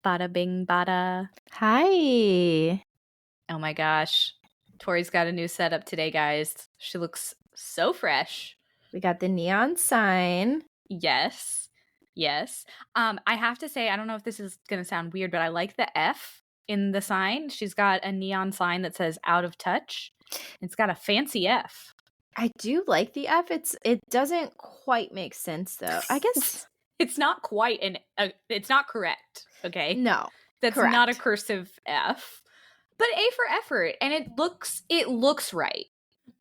Bada bing bada. Hi. Oh my gosh. Tori's got a new setup today, guys. She looks so fresh. We got the neon sign. Yes. Yes. I have to say, I don't know if this is going to sound weird, but I like the F in the sign. She's got a neon sign that says out of touch. It's got a fancy F. I do like the F. It doesn't quite make sense though. I guess it's not quite it's not correct, okay? No. That's correct. not a cursive F. But A for effort, and it looks right.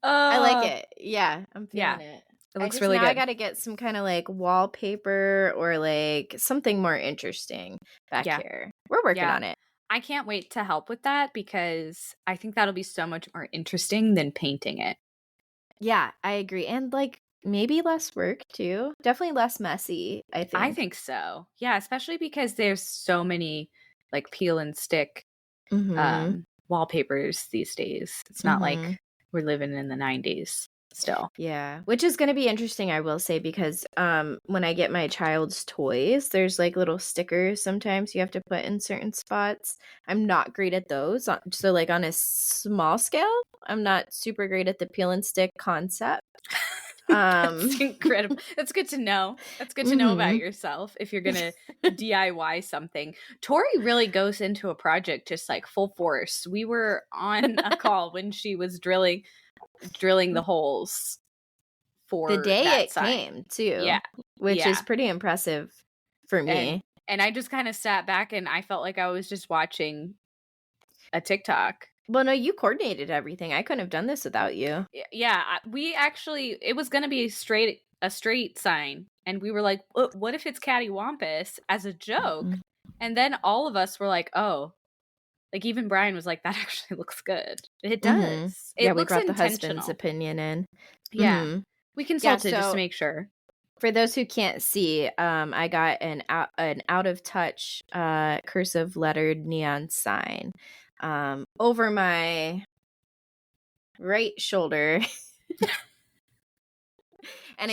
I like it. Yeah, I'm feeling it. It looks really now good. I got to get some kind of like wallpaper or like something more interesting back here. We're working on it. I can't wait to help with that because I think that'll be so much more interesting than painting it. Yeah, I agree. And like maybe less work too. Definitely less messy, I think. I think so. Yeah, especially because there's so many like peel and stick wallpapers these days. It's not like we're living in the 90s still. Yeah, which is going to be interesting, I will say, because when I get my child's toys, there's like little stickers sometimes you have to put in certain spots. I'm not great at those. So like on a small scale, I'm not super great at the peel and stick concept. That's incredible. That's good to know. That's good to know about yourself if you're gonna DIY something. Tori really goes into a project just like full force. We were on a call when she was drilling the holes for the day that it sign. came too. Which is pretty impressive for me. And I just kind of sat back and I felt like I was just watching a TikTok. Well, no, you coordinated everything. I couldn't have done this without you. Yeah, we actually, it was going to be a straight sign. And we were like, what if it's cattywampus as a joke? And then all of us were like, oh, like even Brian was like, that actually looks good. It does. It we looks brought the intentional. husband's opinion in. Yeah. We consulted just to make sure. For those who can't see, I got an out of touch cursive lettered neon sign over my right shoulder. And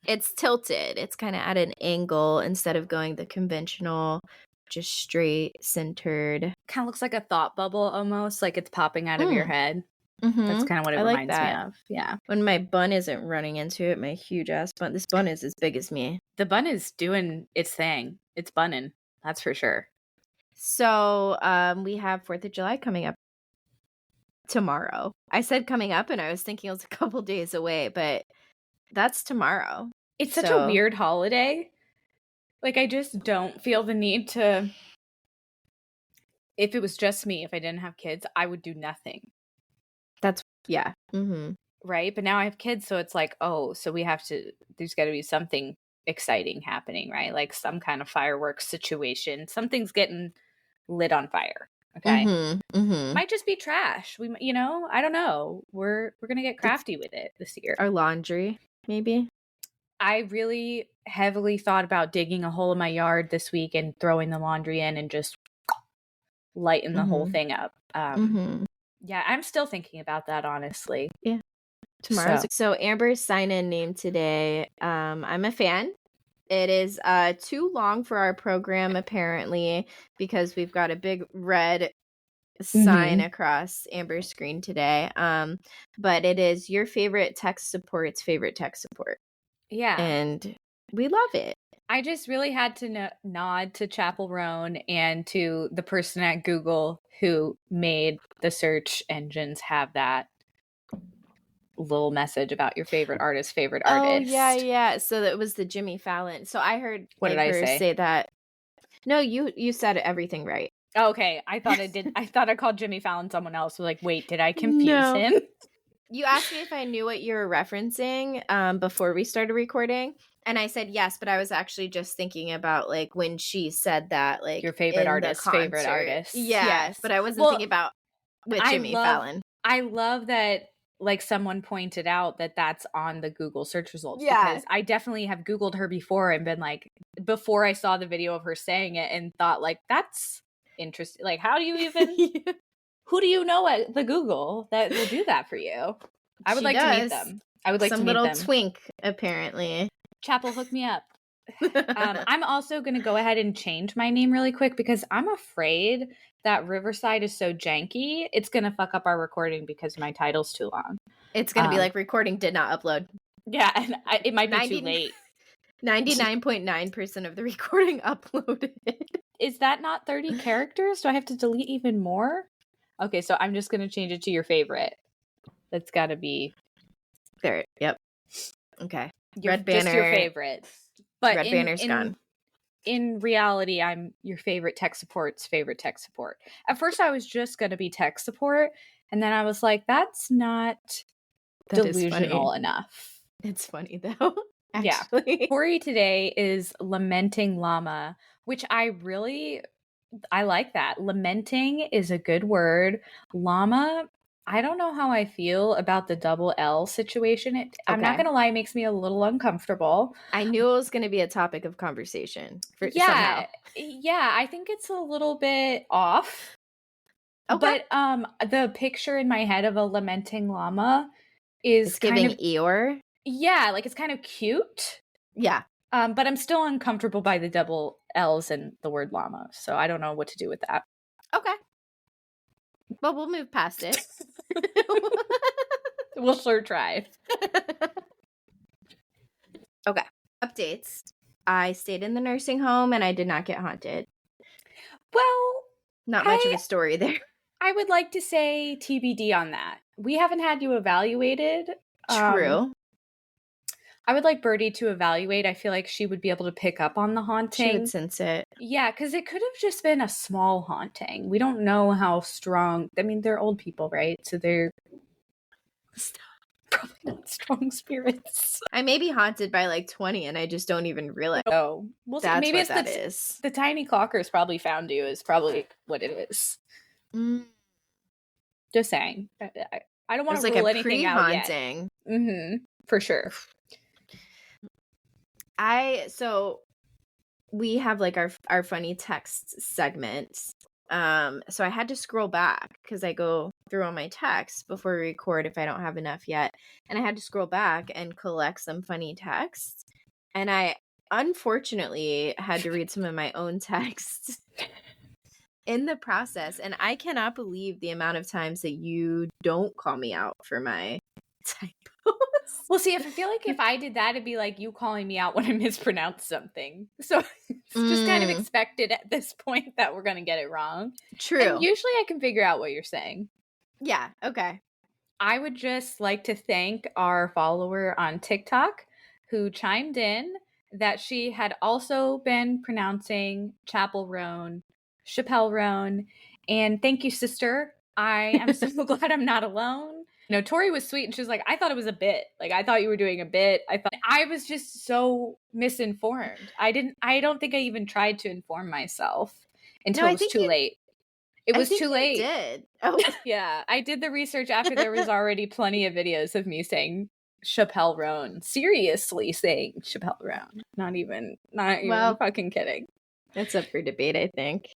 it's tilted. It's kind of at an angle instead of going the conventional, just straight centered. Kind of looks like a thought bubble almost, like it's popping out of your head. That's kind of what it reminds me of. Yeah. When my bun isn't running into it, my huge ass bun. This bun is as big as me. The bun is doing its thing. It's bunning. That's for sure. So we have 4th of July coming up tomorrow. I said coming up and I was thinking it was a couple days away, but that's tomorrow. It's such a weird holiday. Like I just don't feel the need to. If it was just me, if I didn't have kids, I would do nothing. Right? But now I have kids, so it's like, oh, so there's got to be something exciting happening, right? Like some kind of fireworks situation. Something's getting lit on fire. Okay. Might just be trash. We, I don't know. We're going to get crafty with it this year. Our laundry, maybe. I really heavily thought about digging a hole in my yard this week and throwing the laundry in and just lighting the whole thing up. Yeah, I'm still thinking about that, honestly. Yeah. Tomorrow. So Amber's sign-in name today. I'm a fan. It is too long for our program, apparently, because we've got a big red sign across Amber's screen today. But it is your favorite tech support's favorite tech support. Yeah. And we love it. I just really had to nod to Chapel Roan and to the person at Google who made the search engines have that little message about your favorite artist. Oh, yeah. So that was the Jimmy Fallon. So I heard what did I say that. No, you said everything right. Oh, okay. I thought I did. I thought I called Jimmy Fallon someone else. Like, wait, did I confuse him? You asked me if I knew what you were referencing before we started recording. And I said yes, but I was actually just thinking about like when she said that, like your favorite artist, favorite artist. Yes. But I wasn't thinking about with Jimmy Fallon. I love that like someone pointed out that that's on the Google search results. Because I definitely have Googled her before and been like, before I saw the video of her saying it and thought like, that's interesting. Like, how do you even, who do you know at the Google that will do that for you? I would like to meet them. I would like to meet them. Some little twink, apparently. Chapel, hook me up. I'm also going to go ahead and change my name really quick because I'm afraid that Riverside is so janky. It's going to fuck up our recording because my title's too long. It's going to be like recording did not upload. Yeah, and it might be too late. 99.9% of the recording uploaded. Is that not 30 characters? Do I have to delete even more? Okay, so I'm just going to change it to your favorite. That's got to be there. Yep. Okay. Red Banner. Just your favorite. But Red Banner's gone. In reality, I'm your favorite tech support's favorite tech support. At first, I was just going to be tech support. And then I was like, that's not delusional enough. It's funny, though. Actually. Yeah. Tori today is lamenting llama, which I like that. Lamenting is a good word. Llama, I don't know how I feel about the double L situation. I'm not going to lie, it makes me a little uncomfortable. I knew it was going to be a topic of conversation. Somehow. Yeah, I think it's a little bit off. Okay. But the picture in my head of a lamenting llama is giving Eeyore. Yeah, like it's kind of cute. Yeah. But I'm still uncomfortable by the double L's and the word llama. So I don't know what to do with that. Okay. But we'll move past it. We'll sure try. Okay. Updates. I stayed in the nursing home and I did not get haunted. Well, not much of a story there. I would like to say TBD on that. We haven't had you evaluated. True. I would like Birdie to evaluate. I feel like she would be able to pick up on the haunting. She would sense it. Yeah, because it could have just been a small haunting. We don't know how strong. I mean, they're old people, right? So they're probably not strong spirits. I may be haunted by like 20 and I just don't even realize. Oh, well, that's maybe what that is. The tiny clockers probably found you is probably what it is. Just saying. I don't want to rule anything out yet. Mm-hmm. For sure. So we have like our funny text segment. So I had to scroll back because I go through all my texts before we record if I don't have enough yet. And I had to scroll back and collect some funny texts. And I unfortunately had to read some of my own texts in the process. And I cannot believe the amount of times that you don't call me out for my typos. Well, see, I feel like if I did that, it'd be like you calling me out when I mispronounced something. So it's just kind of expected at this point that we're going to get it wrong. True. And usually I can figure out what you're saying. Yeah. Okay. I would just like to thank our follower on TikTok who chimed in that she had also been pronouncing Chapel Roan, Chappelle Roan. And thank you, sister. I am so glad I'm not alone. No, Tori was sweet and she was like, I thought it was a bit. Like, I thought you were doing a bit. I was just so misinformed. I don't think I even tried to inform myself until it was too late. It was too late. You did. Oh. Yeah. I did the research after there was already plenty of videos of me saying Chappelle Roan. Seriously saying Chappelle Roan. Not even fucking kidding. That's up for debate, I think.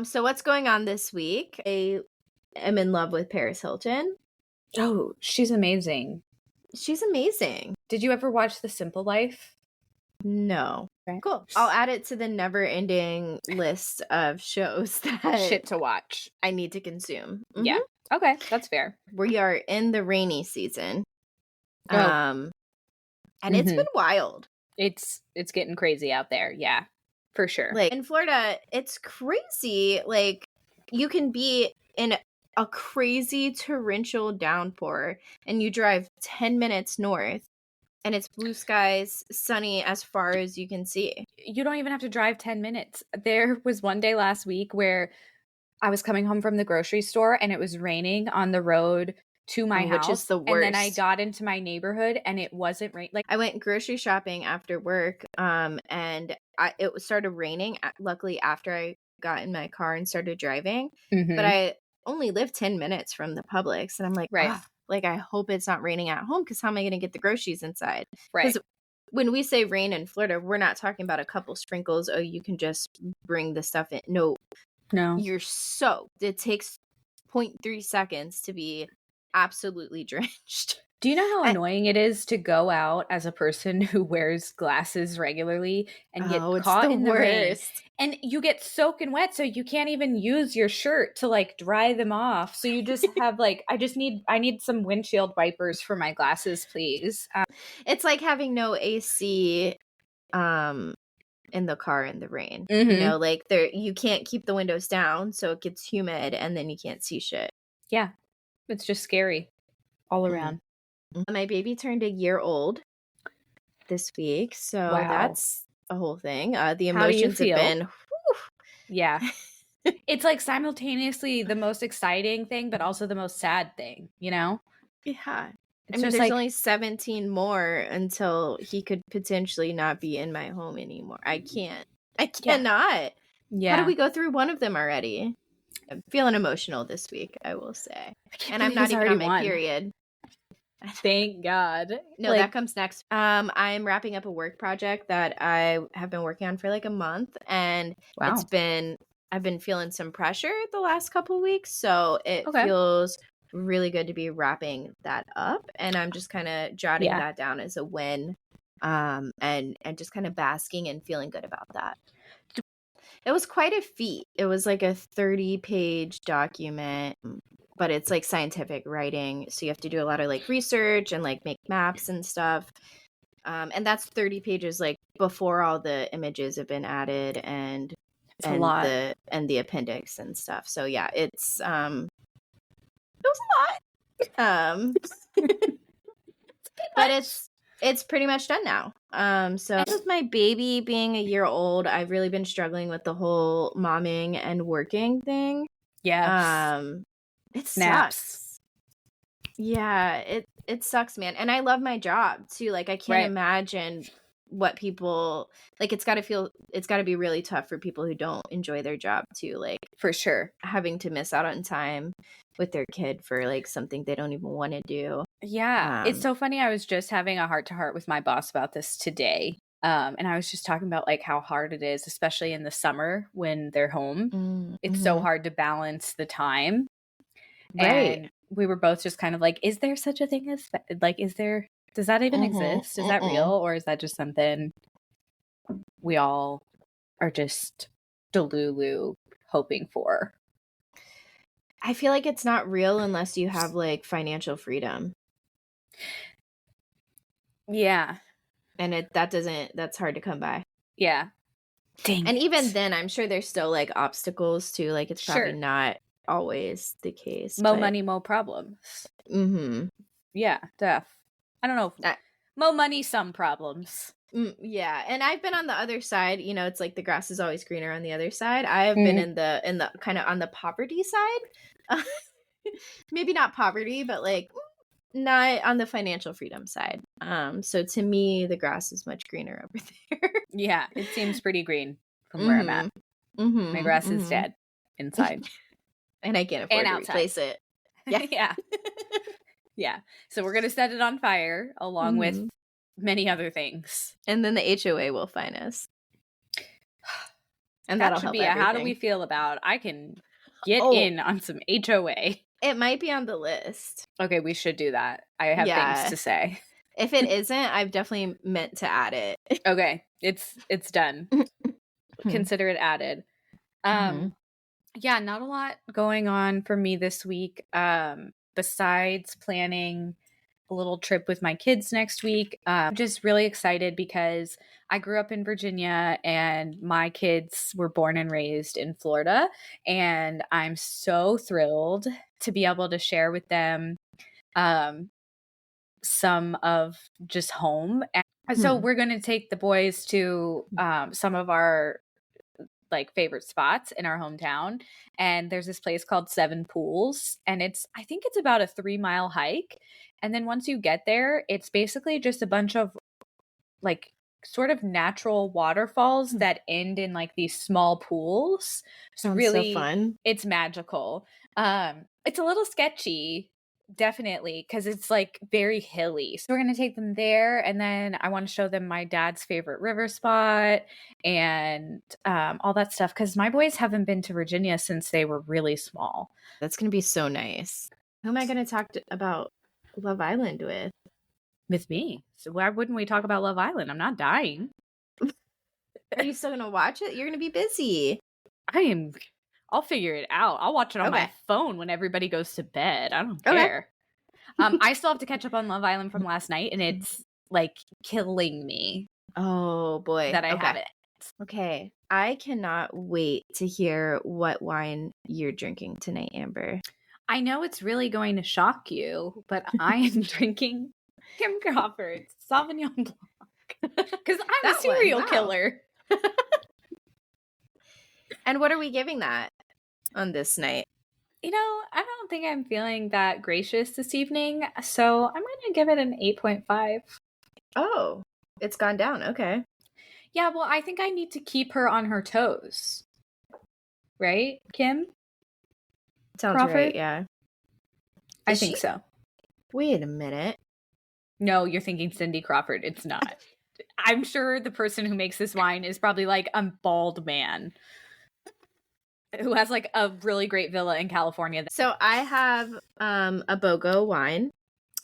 So what's going on this week? I am in love with Paris Hilton. Oh, she's amazing. She's amazing. Did you ever watch The Simple Life? No. Okay. Cool. I'll add it to the never-ending list of shows that shit to watch I need to consume. Mm-hmm. Yeah. Okay, that's fair. We are in the rainy season. And it's been wild. It's getting crazy out there. Yeah. For sure. Like in Florida, it's crazy. Like you can be in a crazy torrential downpour and you drive 10 minutes north and it's blue skies, sunny as far as you can see. You don't even have to drive 10 minutes. There was one day last week where I was coming home from the grocery store and it was raining on the road to my house, which is the worst. And then I got into my neighborhood and it wasn't rain. Like I went grocery shopping after work, and it started raining. Luckily, after I got in my car and started driving, but I only live 10 minutes from the Publix, and I'm like, right. Like I hope it's not raining at home because how am I going to get the groceries inside? Right. Because when we say rain in Florida, we're not talking about a couple sprinkles. Oh, you can just bring the stuff in. No, you're soaked. It takes 0.3 seconds to be absolutely drenched. Do you know how annoying it is to go out as a person who wears glasses regularly and get caught in the rain? And you get soaking wet, so you can't even use your shirt to like dry them off. So you just have like, I need some windshield wipers for my glasses, please. It's like having no AC in the car in the rain. You know, like you can't keep the windows down, so it gets humid and then you can't see shit. Yeah. It's just scary all around. My baby turned a year old this week, so that's a whole thing. The emotions have been yeah. It's like simultaneously the most exciting thing, but also the most sad thing, you know? Yeah. There's only 17 more until he could potentially not be in my home anymore. I cannot. Yeah. How do we go through one of them already? I'm feeling emotional this week, I will say. And I'm not even on my period. Thank God. No, that comes next. I'm wrapping up a work project that I have been working on for like a month, and I've been feeling some pressure the last couple of weeks, so it feels really good to be wrapping that up, and I'm just kind of jotting that down as a win, and just kind of basking and feeling good about that. It was quite a feat. It was like a 30-page document, but it's like scientific writing, so you have to do a lot of like research and like make maps and stuff, and that's 30 pages like before all the images have been added and a lot. The appendix and stuff. So yeah, it was a lot, but it's pretty much done now. So with my baby being a year old, I've really been struggling with the whole momming and working thing. Yeah. It sucks. Yeah, it sucks, man. And I love my job too. Like I can't imagine what people like. It's got to be really tough for people who don't enjoy their job too. Like for sure, having to miss out on time with their kid for like something they don't even want to do. Yeah, it's so funny. I was just having a heart-to-heart with my boss about this today. And I was just talking about like how hard it is, especially in the summer when they're home. It's so hard to balance the time. And we were both just kind of like, is there such a thing as like, does that even exist? Is that real? Or is that just something we all are just delulu hoping for? I feel like it's not real unless you have like financial freedom. Yeah. And that's hard to come by. Yeah. Dang and it. Even then, I'm sure there's still like obstacles too. Like it's probably not always the case. Mo money, mo problems. Yeah, def. I don't know. Mo money, some problems. Yeah, and I've been on the other side. You know, it's like the grass is always greener on the other side. I have been in the kind of on the poverty side. Maybe not poverty, but like not on the financial freedom side. So to me, the grass is much greener over there. Yeah, it seems pretty green from where I'm at. My grass is dead inside. And I can't afford to replace it. Yeah. Yeah. Yeah. So we're going to set it on fire along with many other things. And then the HOA will fine us. And that should be how do we feel about I can get in on some HOA. It might be on the list. Okay, we should do that. I have things to say. If it isn't, I've definitely meant to add it. Okay, it's done. Consider it added. Yeah, not a lot going on for me this week. Besides planning a little trip with my kids next week. I'm just really excited because I grew up in Virginia and my kids were born and raised in Florida. And I'm so thrilled to be able to share with them some of just home. And so we're going to take the boys to some of our like favorite spots in our hometown. And there's this place called Seven Pools. And I think it's about a 3-mile hike. And then once you get there, it's basically just a bunch of like sort of natural waterfalls that end in like these small pools. Sounds really so fun. It's magical. It's a little sketchy, definitely, because it's like very hilly. So we're going to take them there. And then I want to show them my dad's favorite river spot and all that stuff. Because my boys haven't been to Virginia since they were really small. That's going to be so nice. Who am I going to talk about Love Island with? With me. So why wouldn't we talk about Love Island? I'm not dying. Are you still gonna watch it? You're gonna be busy. I'll figure it out. I'll watch it on my phone when everybody goes to bed. I don't care. I still have to catch up on Love Island from last night, and it's like killing me. Oh boy. That I haven't. Okay. I cannot wait to hear what wine you're drinking tonight, Amber. I know it's really going to shock you, but I am drinking Kim Crawford's Sauvignon Blanc. Because I'm a serial killer. And what are we giving that on this night? You know, I don't think I'm feeling that gracious this evening, so I'm going to give it an 8.5. Oh, it's gone down. Okay. Yeah, well, I think I need to keep her on her toes. Right, Kim? Sounds Crawford? Right, yeah. I think so. Wait a minute. No, you're thinking Cindy Crawford. It's not. I'm sure the person who makes this wine is probably like a bald man who has like a really great villa in California. So I have a BOGO wine.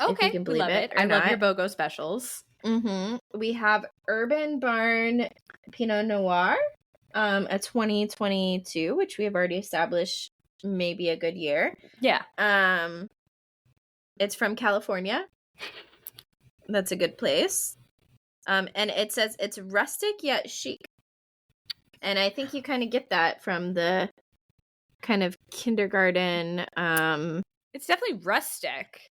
Okay, if you can believe love it. I love your BOGO specials. Mm-hmm. We have Urban Barn Pinot Noir, a 2022, which we have already established may be a good year. Yeah. It's from California. That's a good place. And it says it's rustic yet chic. And I think you kind of get that from the kind of kindergarten. It's definitely rustic.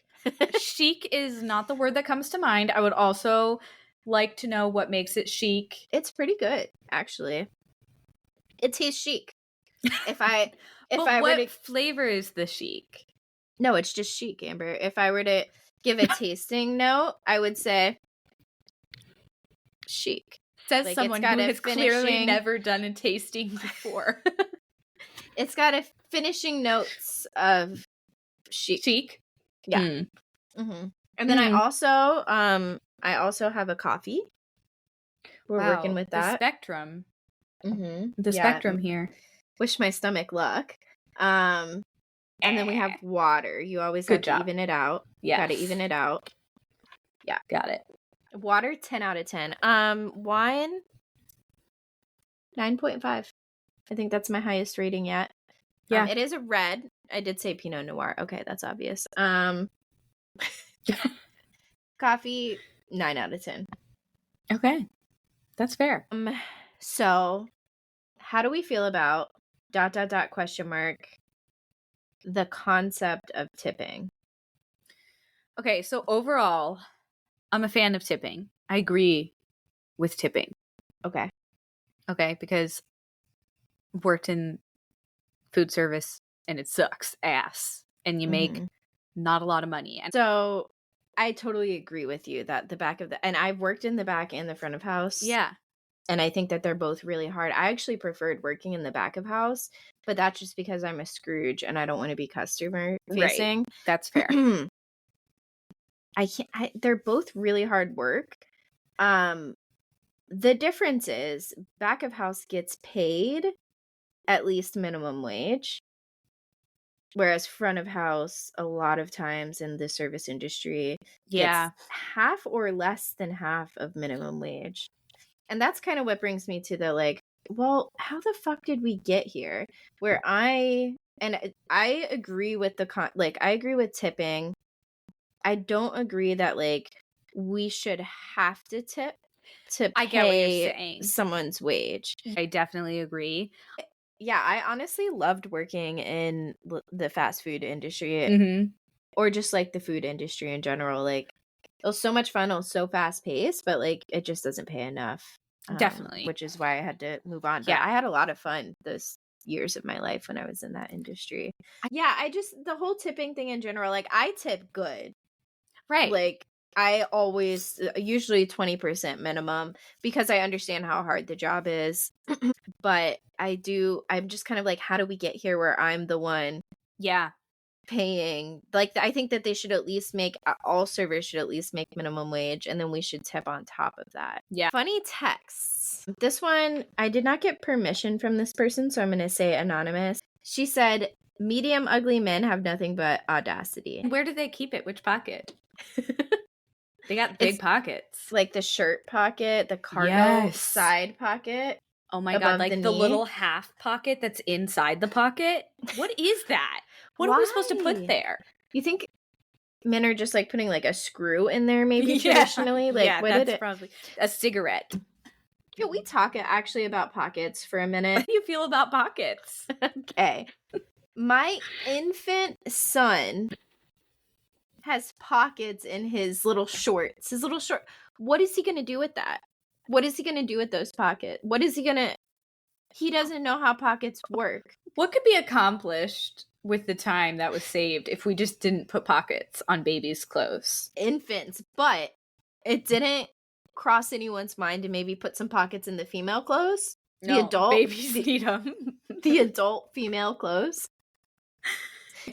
Chic is not the word that comes to mind. I would also like to know what makes it chic. It's pretty good, actually. It tastes chic. What flavor is the chic? No, it's just chic, Amber. If I were to give a tasting note, I would say chic. Says like someone who has clearly never done a tasting before. It's got a finishing notes of chic. Chic? Yeah. Mm-hmm. And then I also have a coffee. We're working with that. The spectrum. Mm-hmm. The spectrum here. Wish my stomach luck. And then we have water. You always have to even it out. Yeah. Got to even it out. Yeah. Got it. Water, 10 out of 10. Wine, 9.5. I think that's my highest rating yet. Yeah. It is a red. I did say Pinot Noir. Okay, that's obvious. Coffee, 9 out of 10. Okay. That's fair. So, how do we feel about ... the concept of tipping? Okay, so overall, I'm a fan of tipping. I agree with tipping. Okay, because I've worked in food service and it sucks ass and you make not a lot of money. And so I totally agree with you that the back of and I've worked in the back and the front of house. Yeah. And I think that they're both really hard. I actually preferred working in the back of house, but that's just because I'm a Scrooge and I don't want to be customer facing. Right. That's fair. They're both really hard work. The difference is back of house gets paid at least minimum wage, whereas front of house a lot of times in the service industry gets half or less than half of minimum wage. And that's kind of what brings me to the well, how the fuck did we get here? Where I agree with I agree with tipping. I don't agree that we should have to tip to pay get what you're saying. Someone's wage. I definitely agree. Yeah, I honestly loved working in the fast food industry or just the food industry in general. It was so much fun. It was so fast paced, but it just doesn't pay enough. Definitely. Which is why I had to move on. But I had a lot of fun those years of my life when I was in that industry. Yeah, the whole tipping thing in general, I tip good. Right. I always, usually 20% minimum because I understand how hard the job is. But I'm just kind of how do we get here where I'm the one paying? I think that they should at least all servers should at least make minimum wage, and then we should tip on top of that. Yeah. Funny texts. This one, I did not get permission from this person, so I'm going to say anonymous. She said, medium ugly men have nothing but audacity. Where do they keep it? Which pocket? They got big pockets. Like the shirt pocket, the cargo side pocket. Oh my God, like the little half pocket that's inside the pocket. What is that? What are we supposed to put there? You think men are just like putting like a screw in there maybe traditionally? Like what that's probably a cigarette. Can we talk actually about pockets for a minute? How do you feel about pockets? Okay. My infant son has pockets in his little shorts. What is he going to do with that? What is he going to do with those pockets? He doesn't know how pockets work. What could be accomplished with the time that was saved if we just didn't put pockets on babies' clothes? Infants, but it didn't cross anyone's mind to maybe put some pockets in the female clothes. No, the adult babies need them. The adult female clothes.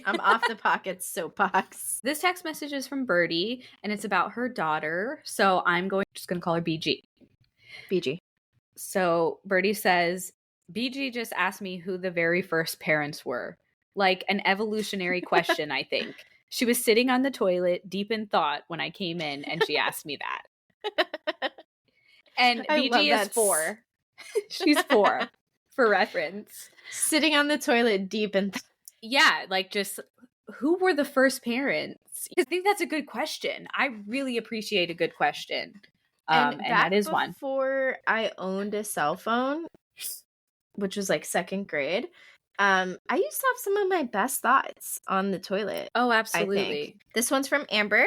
I'm off the pockets soapbox. This text message is from Birdie, and it's about her daughter. So I'm just going to call her BG. BG. So Birdie says, BG just asked me who the very first parents were. Like an evolutionary question, I think. She was sitting on the toilet, deep in thought, when I came in, and she asked me that. And BG is 4. She's 4, for reference. Sitting on the toilet, deep in thought. Yeah, like just who were the first parents? I think that's a good question. I really appreciate a good question. And that is one. Before I owned a cell phone, which was like 2nd grade, I used to have some of my best thoughts on the toilet. Oh, absolutely. This one's from Amber.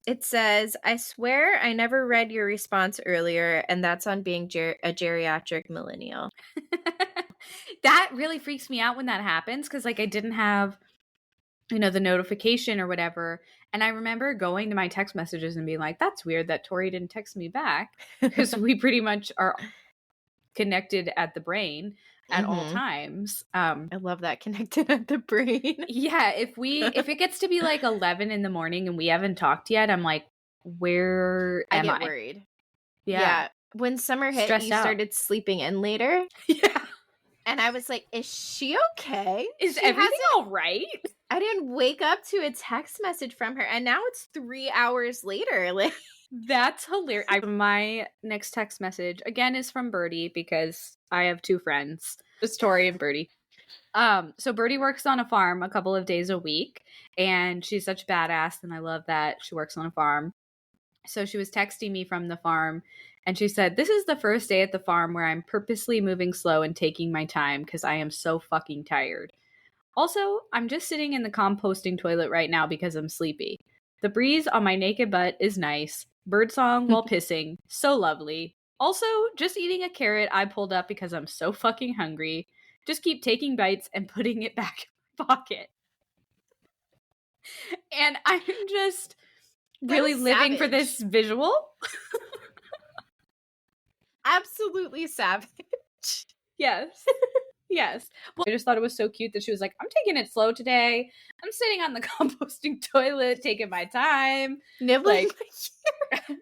It says, I swear I never read your response earlier, and that's on being a geriatric millennial. That really freaks me out when that happens because, like, I didn't have, the notification or whatever. And I remember going to my text messages and being like, that's weird that Tori didn't text me back because we pretty much are connected at the brain at all times. I love that, connected at the brain. Yeah, if it gets to be like 11 in the morning and we haven't talked yet, I'm like, where am I? I get worried. Yeah. When summer hit, you started sleeping in later. Yeah. And I was like, is she okay? Is everything all right? I didn't wake up to a text message from her. And now it's 3 hours later. Like, that's hilarious. My next text message, again, is from Birdie because I have 2 friends. It's Tori and Birdie. So Birdie works on a farm a couple of days a week. And she's such a badass. And I love that she works on a farm. So she was texting me from the farm. And she said, this is the first day at the farm where I'm purposely moving slow and taking my time because I am so fucking tired. Also, I'm just sitting in the composting toilet right now because I'm sleepy. The breeze on my naked butt is nice. Birdsong while pissing. So lovely. Also, just eating a carrot I pulled up because I'm so fucking hungry. Just keep taking bites and putting it back in my pocket. And I'm just really living for this visual. Absolutely savage. Yes. Yes. Well, I just thought it was so cute that she was like, I'm taking it slow today. I'm sitting on the composting toilet, taking my time. Nibbling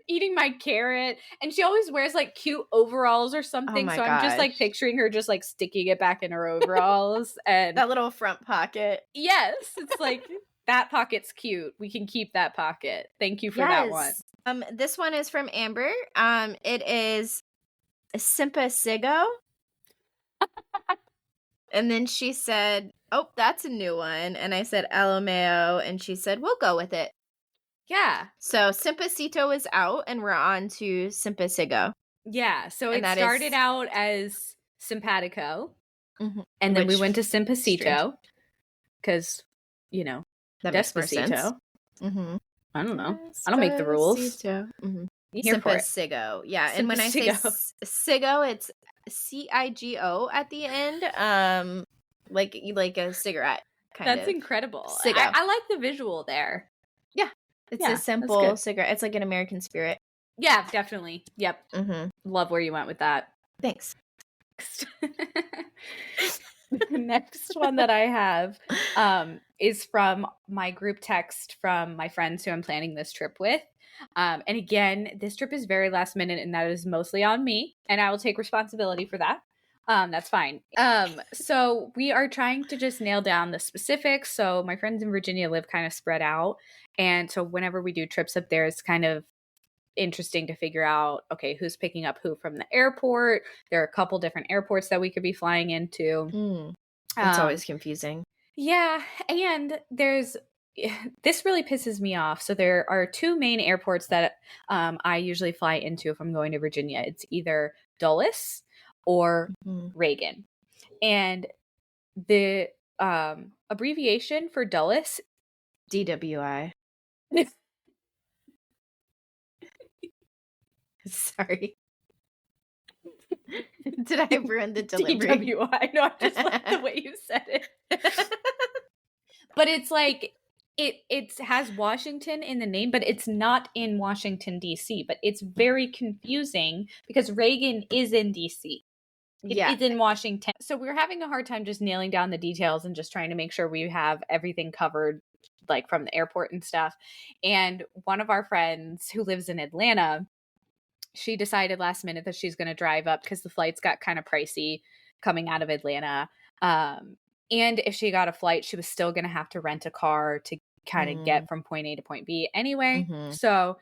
eating my carrot. And she always wears like cute overalls or something. So I'm just like picturing her just like sticking it back in her overalls. And that little front pocket. Yes. It's like, that pocket's cute. We can keep that pocket. Thank you for that one. This one is from Amber. It is Simpa Sigo. And then she said, oh, that's a new one. And I said, LMAO. And she said, we'll go with it. Yeah. So Simpacito is out and we're on to Simpasigo. Yeah. So it started out as Simpatico. Mm-hmm. And then we went to Simpacito. Because, that makes more sense. Mm-hmm. I don't know. I don't make the rules. Mm-hmm. Simpasigo. Yeah. And when I say Sigo, it's CIGO at the end. Like a cigarette kind of. That's incredible. I like the visual there. Yeah. It's a simple cigarette. It's like an American Spirit. Yeah, definitely. Yep. Mm-hmm. Love where you went with that. Thanks. The next one that I have is from my group text from my friends who I'm planning this trip with. And again, this trip is very last minute and that is mostly on me. And I will take responsibility for that. That's fine. So we are trying to just nail down the specifics. So my friends in Virginia live kind of spread out. And so whenever we do trips up there, it's kind of interesting to figure out, okay, who's picking up who from the airport. There are a couple different airports that we could be flying into. It's always confusing. Yeah. And this really pisses me off. So there are two main airports that I usually fly into if I'm going to Virginia. It's either Dulles or Reagan. And the abbreviation for Dulles, DWI. Sorry. Did I ruin the delivery? DWI. No, I just like the way you said it. But it's like it has Washington in the name, but it's not in Washington, D.C. But it's very confusing because Reagan is in D.C. It is in Washington. So we're having a hard time just nailing down the details and just trying to make sure we have everything covered, like from the airport and stuff. And one of our friends who lives in Atlanta, she decided last minute that she's going to drive up because the flights got kind of pricey coming out of Atlanta. And if she got a flight, she was still going to have to rent a car to kind of get from point A to point B anyway. So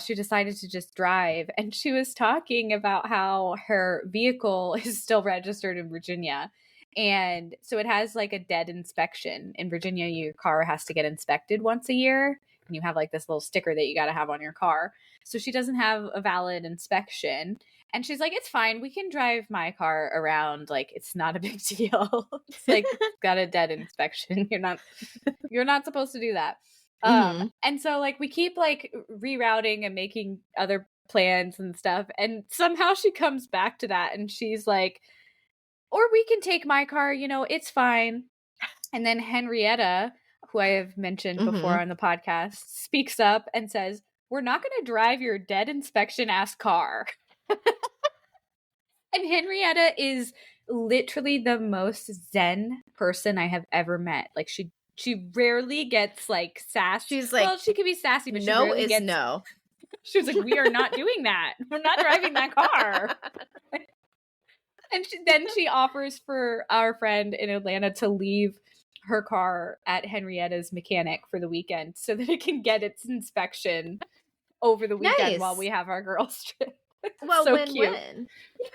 she decided to just drive, and she was talking about how her vehicle is still registered in Virginia. And so it has like a dead inspection. In Virginia, your car has to get inspected once a year. And you have like this little sticker that you got to have on your car. So she doesn't have a valid inspection. And she's like, it's fine. We can drive my car around. Like, it's not a big deal. It's like, got a dead inspection. You're not supposed to do that. And so like we keep like rerouting and making other plans and stuff. And somehow she comes back to that and she's like, or we can take my car, it's fine. And then Henrietta, who I have mentioned before on the podcast, speaks up and says, we're not going to drive your dead inspection ass car. And Henrietta is literally the most zen person I have ever met. Like she rarely gets like sassy. She's like, well, she can be sassy, but no is no. She was like, we are not doing that. We're not driving that car. And then she offers for our friend in Atlanta to leave her car at Henrietta's mechanic for the weekend so that it can get its inspection over the weekend while we have our girls trip. Well, so win-win.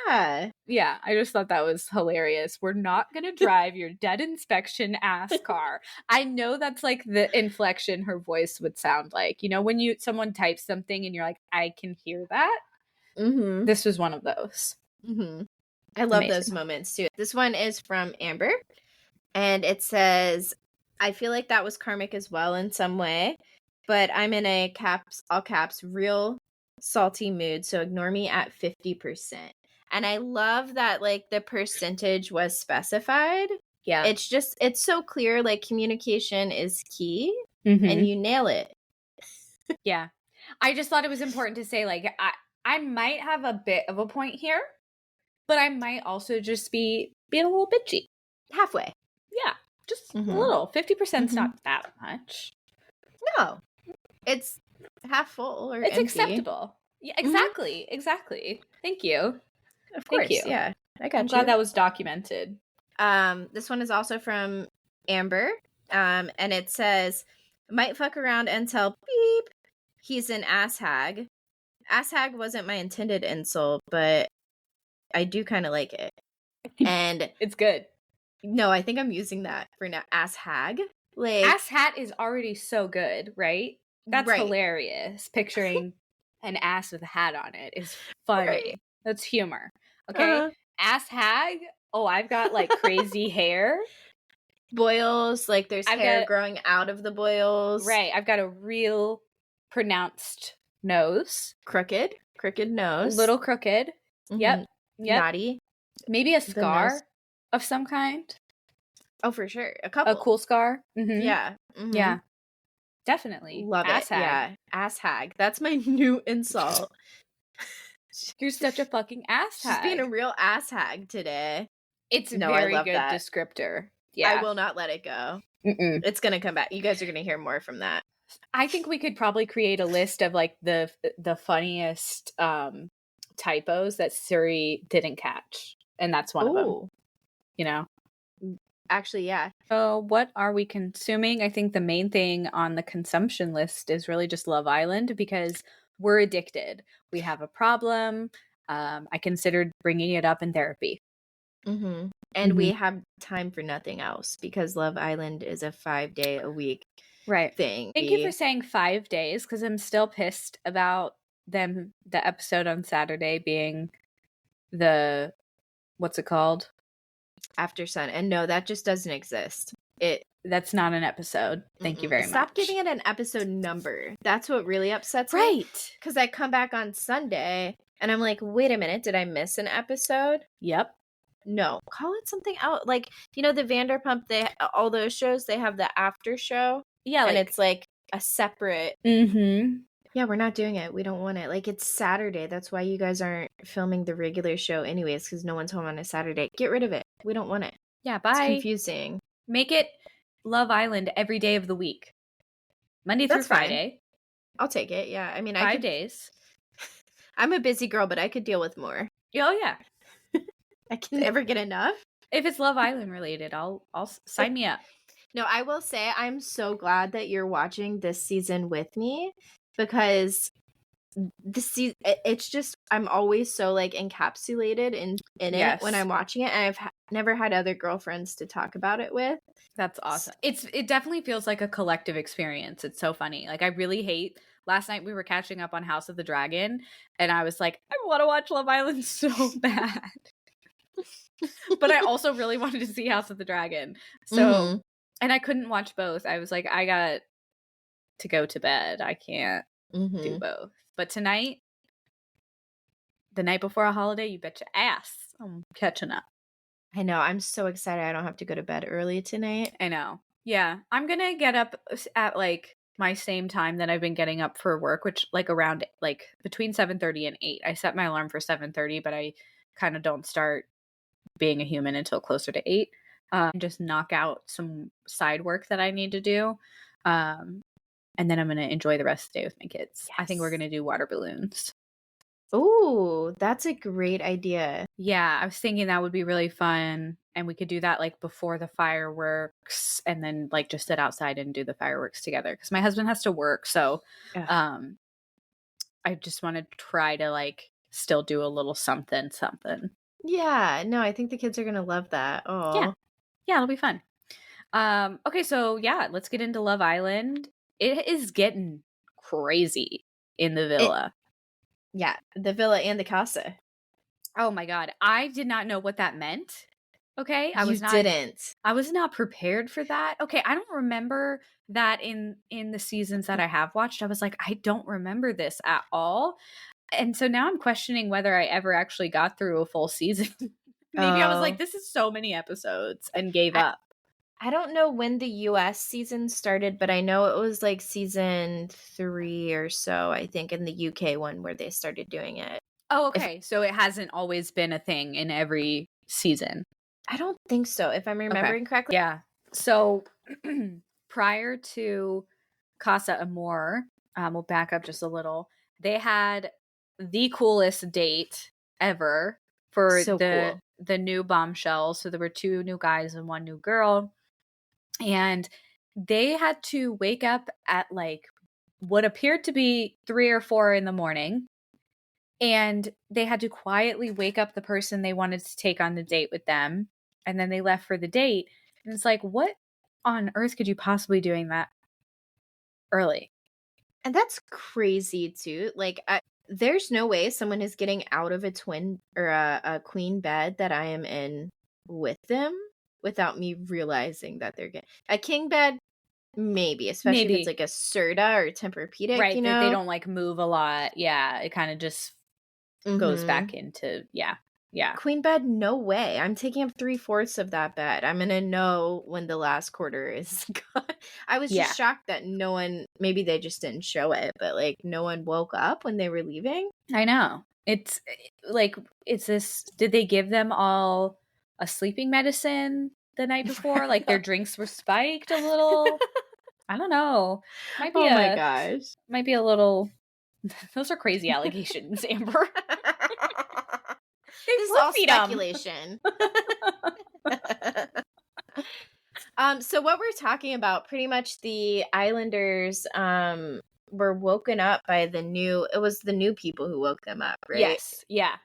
Yeah. Yeah, I just thought that was hilarious. We're not going to drive your dead inspection ass car. I know that's like the inflection her voice would sound like. When someone types something and you're like, I can hear that. This was one of those. I love those moments too. This one is from Amber. And it says, I feel like that was karmic as well in some way. But I'm in a all caps, real salty mood, so ignore me at 50%. And I love that like the percentage was specified. Yeah. It's so clear, like communication is key and you nail it. Yeah. I just thought it was important to say like I might have a bit of a point here, but I might also just be being a little bitchy. Halfway. Yeah. Just a little. 50% is not that much. No. It's half full or it's empty. Acceptable. Yeah, exactly. Exactly. Thank you. Of course. Thank you. Yeah. I'm glad that was documented. This one is also from Amber. And it says, might fuck around and tell beep he's an asshag. Asshag wasn't my intended insult, but I do kind of like it. And it's good. No, I think I'm using that for now. Asshag. Like asshat is already so good, right? That's hilarious. Picturing an ass with a hat on it is funny. Right. That's humor. Okay. Ass hag. Oh, I've got like crazy hair. Boils. Like there's hair growing out of the boils. Right. I've got a real pronounced nose. Crooked nose. A little crooked. Yep. Naughty. Maybe a scar of some kind. Oh, for sure. A couple. A cool scar. Yeah. Yeah. Definitely. Love ass it. Hag. Yeah. Ass hag. That's my new insult. You're such a fucking ass hag. She's being a real ass hag today. It's a very good descriptor. Yeah. I will not let it go. It's going to come back. You guys are going to hear more from that. I think we could probably create a list of like the funniest typos that Siri didn't catch. and that's one of them, you know? Actually, yeah. So what are we consuming? I think the main thing on the consumption list is really just Love Island, because we're addicted. We have a problem. I considered bringing it up in therapy. Mm-hmm. And we have time for nothing else because Love Island is a 5-day-a-week thing. Thank you for saying 5 days, because I'm still pissed about the episode on Saturday being the, what's it called? After Sun. And no, that just doesn't exist. That's not an episode. Thank you very much. Stop giving it an episode number. That's what really upsets me. Right. Because I come back on Sunday and I'm like, wait a minute, did I miss an episode? Yep. No, call it something out. Like, you know, the Vanderpump, all those shows, they have the after show. Yeah. And it's like a separate. Mm-hmm. Yeah, we're not doing it. We don't want it. Like, it's Saturday. That's why you guys aren't filming the regular show anyways, because no one's home on a Saturday. Get rid of it. We don't want it. Yeah, bye. It's confusing. Make it Love Island every day of the week. Monday through Friday. Fine. I'll take it. Yeah. I mean, 5 days. I'm a busy girl, but I could deal with more. Oh, yeah. I can never get enough. If it's Love Island related, I'll sign me up. No, I will say I'm so glad that you're watching this season with me, because this season, it's just, I'm always so like encapsulated in it when I'm watching it, and I've never had other girlfriends to talk about it with. That's awesome. It definitely feels like a collective experience. It's so funny. Like, I really hate, last night we were catching up on House of the Dragon, and I was like, I want to watch Love Island so bad. But I also really wanted to see House of the Dragon. So, and I couldn't watch both. I was like, I got to go to bed. I can't do both. But tonight, the night before a holiday, you bet your ass I'm catching up. I know. I'm so excited I don't have to go to bed early tonight. I know. Yeah. I'm going to get up at like my same time that I've been getting up for work, which like around like between 7:30 and 8. I set my alarm for 7:30, but I kind of don't start being a human until closer to 8. Just knock out some side work that I need to do. And then I'm going to enjoy the rest of the day with my kids. Yes. I think we're going to do water balloons. Oh, that's a great idea. Yeah, I was thinking that would be really fun. And we could do that like before the fireworks, and then like just sit outside and do the fireworks together. Because my husband has to work. So I just want to try to like still do a little something. Yeah, no, I think the kids are going to love that. Oh, yeah, it'll be fun. Okay, so yeah, let's get into Love Island. It is getting crazy in the villa. The villa and the casa. Oh my god, I did not know what that meant. Okay, I was not prepared for that. Okay, I don't remember that in the seasons that I have watched. I was like, I don't remember this at all. And so now I'm questioning whether I ever actually got through a full season. Maybe I was like, this is so many episodes, and gave up. I don't know when the US season started, but I know it was like season 3 or so, I think, in the UK one where they started doing it. Oh, okay. So it hasn't always been a thing in every season. I don't think so, if I'm remembering correctly. Yeah. So prior to Casa Amor, we'll back up just a little. They had the coolest date ever for the new bombshell. So there were 2 new guys and 1 new girl. And they had to wake up at like what appeared to be 3 or 4 in the morning. And they had to quietly wake up the person they wanted to take on the date with them. And then they left for the date. And it's like, what on earth could you possibly be doing that early? And that's crazy too. Like, there's no way someone is getting out of a twin or a queen bed that I am in with them without me realizing that they're getting a king bed. Maybe, especially if it's like a Serta or Tempur-Pedic, right? You know, they don't like move a lot. Yeah, it kind of just goes back into queen bed. No way. I'm taking up 3/4 of that bed. I'm gonna know when the last quarter is gone. I was just shocked that no one. Maybe they just didn't show it, but like no one woke up when they were leaving. I know. It's like this. Did they give them all a sleeping medicine the night before? Like their drinks were spiked a little. I don't know. Might be my gosh. Might be a little. Those are crazy allegations, Amber. This is all speculation. So what we're talking about, pretty much the islanders were woken up by the new people who woke them up, right? Yes. Yeah.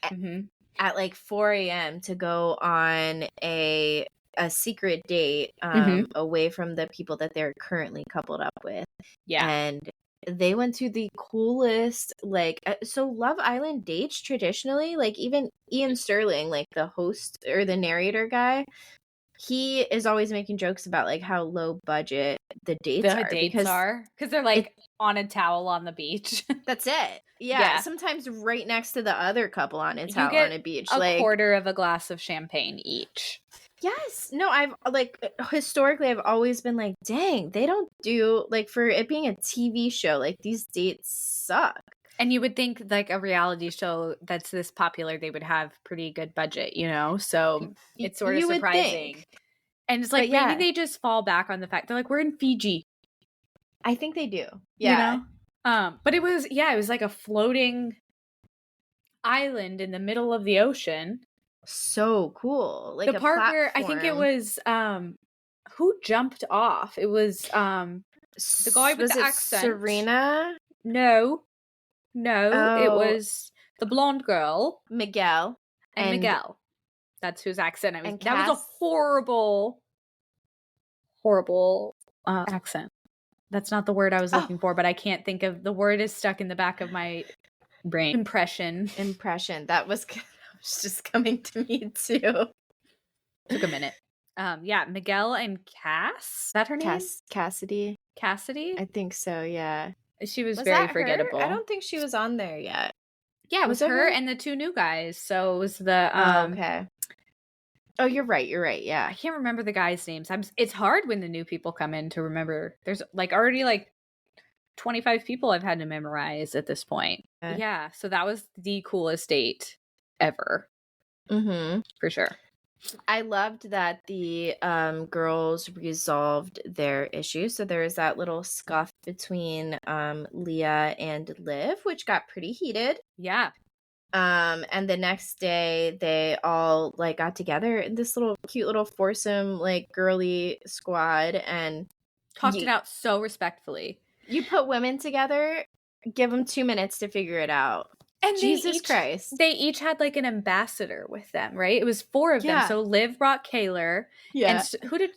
At like 4 a.m. to go on a secret date away from the people that they're currently coupled up with. Yeah. And they went to the coolest, like, so Love Island dates traditionally, like even Ian Sterling, like the host or the narrator guy, he is always making jokes about like how low budget the dates are because they're like on a towel on the beach. That's it. Yeah. Sometimes right next to the other couple on a towel on a beach. A quarter of a glass of champagne each. Yes. No, I've like historically I've always been like, dang, they don't do like, for it being a TV show, like these dates suck. And you would think like a reality show that's this popular, they would have pretty good budget, you know? So it's sort of surprising. And it's like, maybe they just fall back on the fact they're like, we're in Fiji. I think they do. Yeah. You know? But it was like a floating island in the middle of the ocean. So cool. Like the part where I think it was who jumped off? It was the guy with the accent. Serena? No, it was the blonde girl, Miguel, and Miguel. That's whose accent it was. That was a horrible accent. That's not the word I was looking for, but I can't think of the word. Is stuck in the back of my brain. Impression. That was just coming to me too. Took a minute. Miguel and Cass. Is that her name? Cassidy. I think so. Yeah. She was very forgettable. I don't think she was on there yet. Yeah, it was her and the two new guys. So it was the okay. Oh, you're right. Yeah. I can't remember the guys' names. It's hard when the new people come in to remember. There's like already like 25 people I've had to memorize at this point. Yeah, so that was the coolest date ever. For sure. I loved that the girls resolved their issue. So there was that little scuff between Leah and Liv, which got pretty heated. Yeah. And the next day they all like got together in this little cute little foursome like girly squad and talked it out so respectfully. You put women together, give them 2 minutes to figure it out. And Jesus Christ. They each had like an ambassador with them, right? It was 4 of them. So Liv brought Kaylor. Yeah. And who did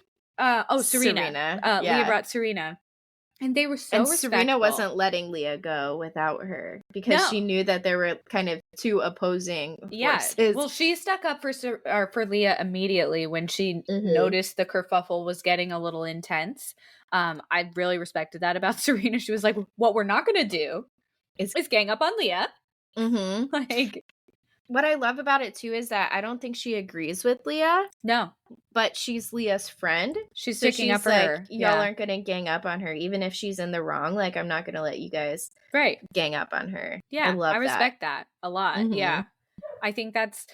Serena. Leah brought Serena. And they were so respectful. Serena wasn't letting Leah go without her because she knew that there were kind of 2 opposing forces. Well, she stuck up for Leah immediately when she noticed the kerfuffle was getting a little intense. I really respected that about Serena. She was like, what we're not going to do is gang up on Leah. Like, what I love about it too is that I don't think she agrees with Leah. No, but she's Leah's friend. She's sticking up for her. Y'all aren't gonna gang up on her, even if she's in the wrong. Like, I'm not gonna let you guys gang up on her. Yeah, I respect that a lot. Yeah, I think that's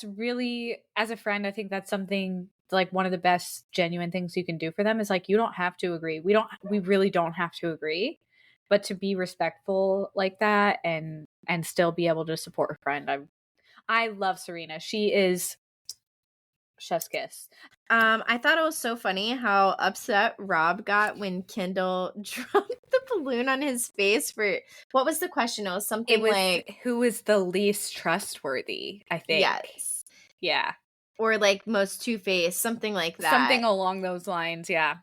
really, as a friend, I think that's something like one of the best genuine things you can do for them is like, you don't have to agree. We really don't have to agree. But to be respectful like that and still be able to support a friend, I love Serena. She is chef's kiss. I thought it was so funny how upset Rob got when Kendall dropped the balloon on his face for what was the question? It was something like who is the least trustworthy, I think. Yes. Yeah. Or like most two-faced, something like that. Something along those lines, yeah.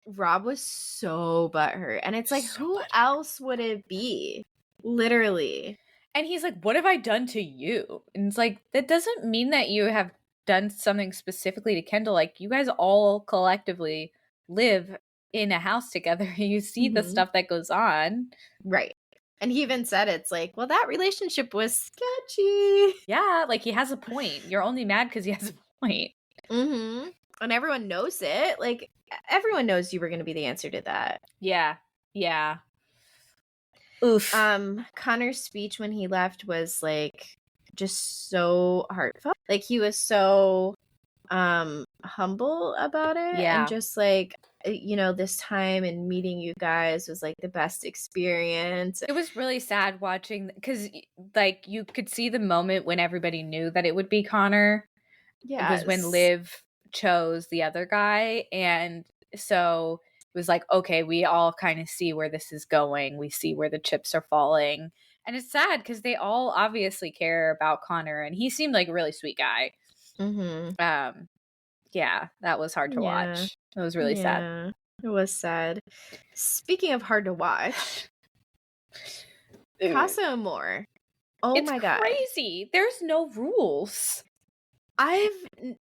Rob was so butthurt. And it's like, who else would it be? Literally. And he's like, what have I done to you? And it's like, that doesn't mean that you have done something specifically to Kendall. Like, you guys all collectively live in a house together. You see the stuff that goes on. Right. And he even said it's like, well, that relationship was sketchy. Yeah, like he has a point. You're only mad because he has a point. And everyone knows it. Like, everyone knows you were going to be the answer to that. Yeah. Oof. Connor's speech when he left was like just so heartfelt. Like, he was so humble about it. Yeah. And just like this time and meeting you guys was like the best experience. It was really sad watching because like you could see the moment when everybody knew that it would be Connor. It was when Liv chose the other guy, and so it was like, okay, we all kind of see where this is going. We see where the chips are falling, and it's sad because they all obviously care about Connor, and he seemed like a really sweet guy. Yeah, that was hard to watch. It was really sad. It was sad. Speaking of hard to watch, Casa Amor. Oh my god, crazy! There's no rules.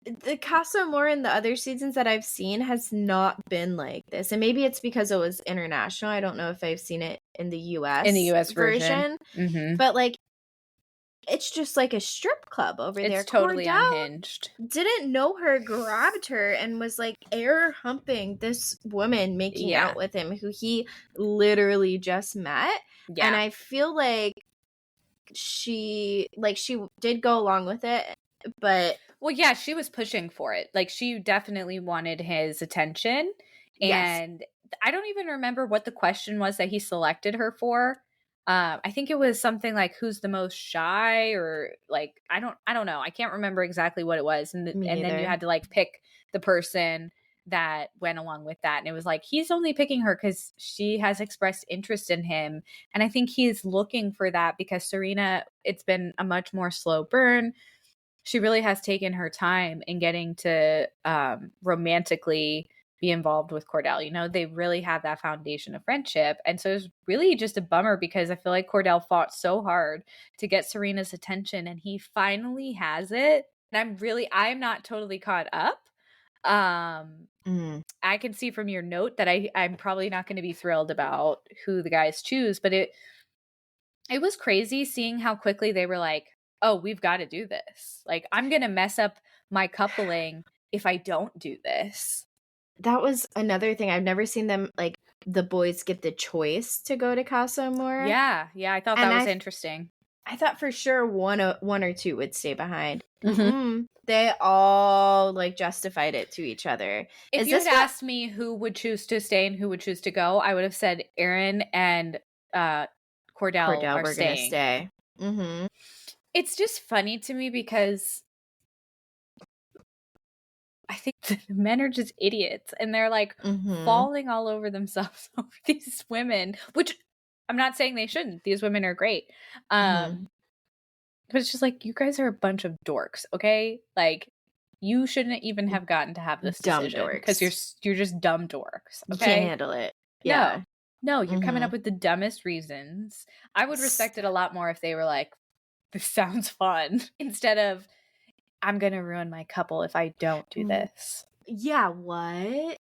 The Casa Amor in the other seasons that I've seen has not been like this, and maybe it's because it was international. I don't know if I've seen it in the US version. But like, it's just like a strip club over there. It's totally unhinged. Didn't know her, grabbed her, and was like air humping this woman, making out with him, who he literally just met. Yeah. And I feel like she did go along with it, but well, yeah, she was pushing for it. Like, she definitely wanted his attention. And I don't even remember what the question was that he selected her for. I think it was something like, who's the most shy, or like, I don't know. I can't remember exactly what it was. And then you had to like pick the person that went along with that. And it was like, he's only picking her because she has expressed interest in him. And I think he's looking for that because Serena, it's been a much more slow burn. She really has taken her time in getting to romantically be involved with Cordell. They really have that foundation of friendship. And so it's really just a bummer because I feel like Cordell fought so hard to get Serena's attention, and he finally has it. And I'm not totally caught up. I can see from your note that I'm probably not going to be thrilled about who the guys choose, but it was crazy seeing how quickly they were like, oh, we've got to do this. Like, I'm going to mess up my coupling if I don't do this. That was another thing. I've never seen them, like, the boys get the choice to go to Casa Amor. Yeah, I thought that was interesting. I thought for sure one or two would stay behind. They all, like, justified it to each other. If you had asked me who would choose to stay and who would choose to go, I would have said Aaron and Cordell are were going to stay. It's just funny to me because I think the men are just idiots, and they're like falling all over themselves over these women, which I'm not saying they shouldn't. These women are great. But it's just like, you guys are a bunch of dorks, okay? Like, you shouldn't even have gotten to have this decision because you're just dumb dorks. Okay? You can't handle it. Yeah. No, you're coming up with the dumbest reasons. I would respect it a lot more if they were like, this sounds fun, instead of, I'm going to ruin my couple if I don't do this. Yeah, what?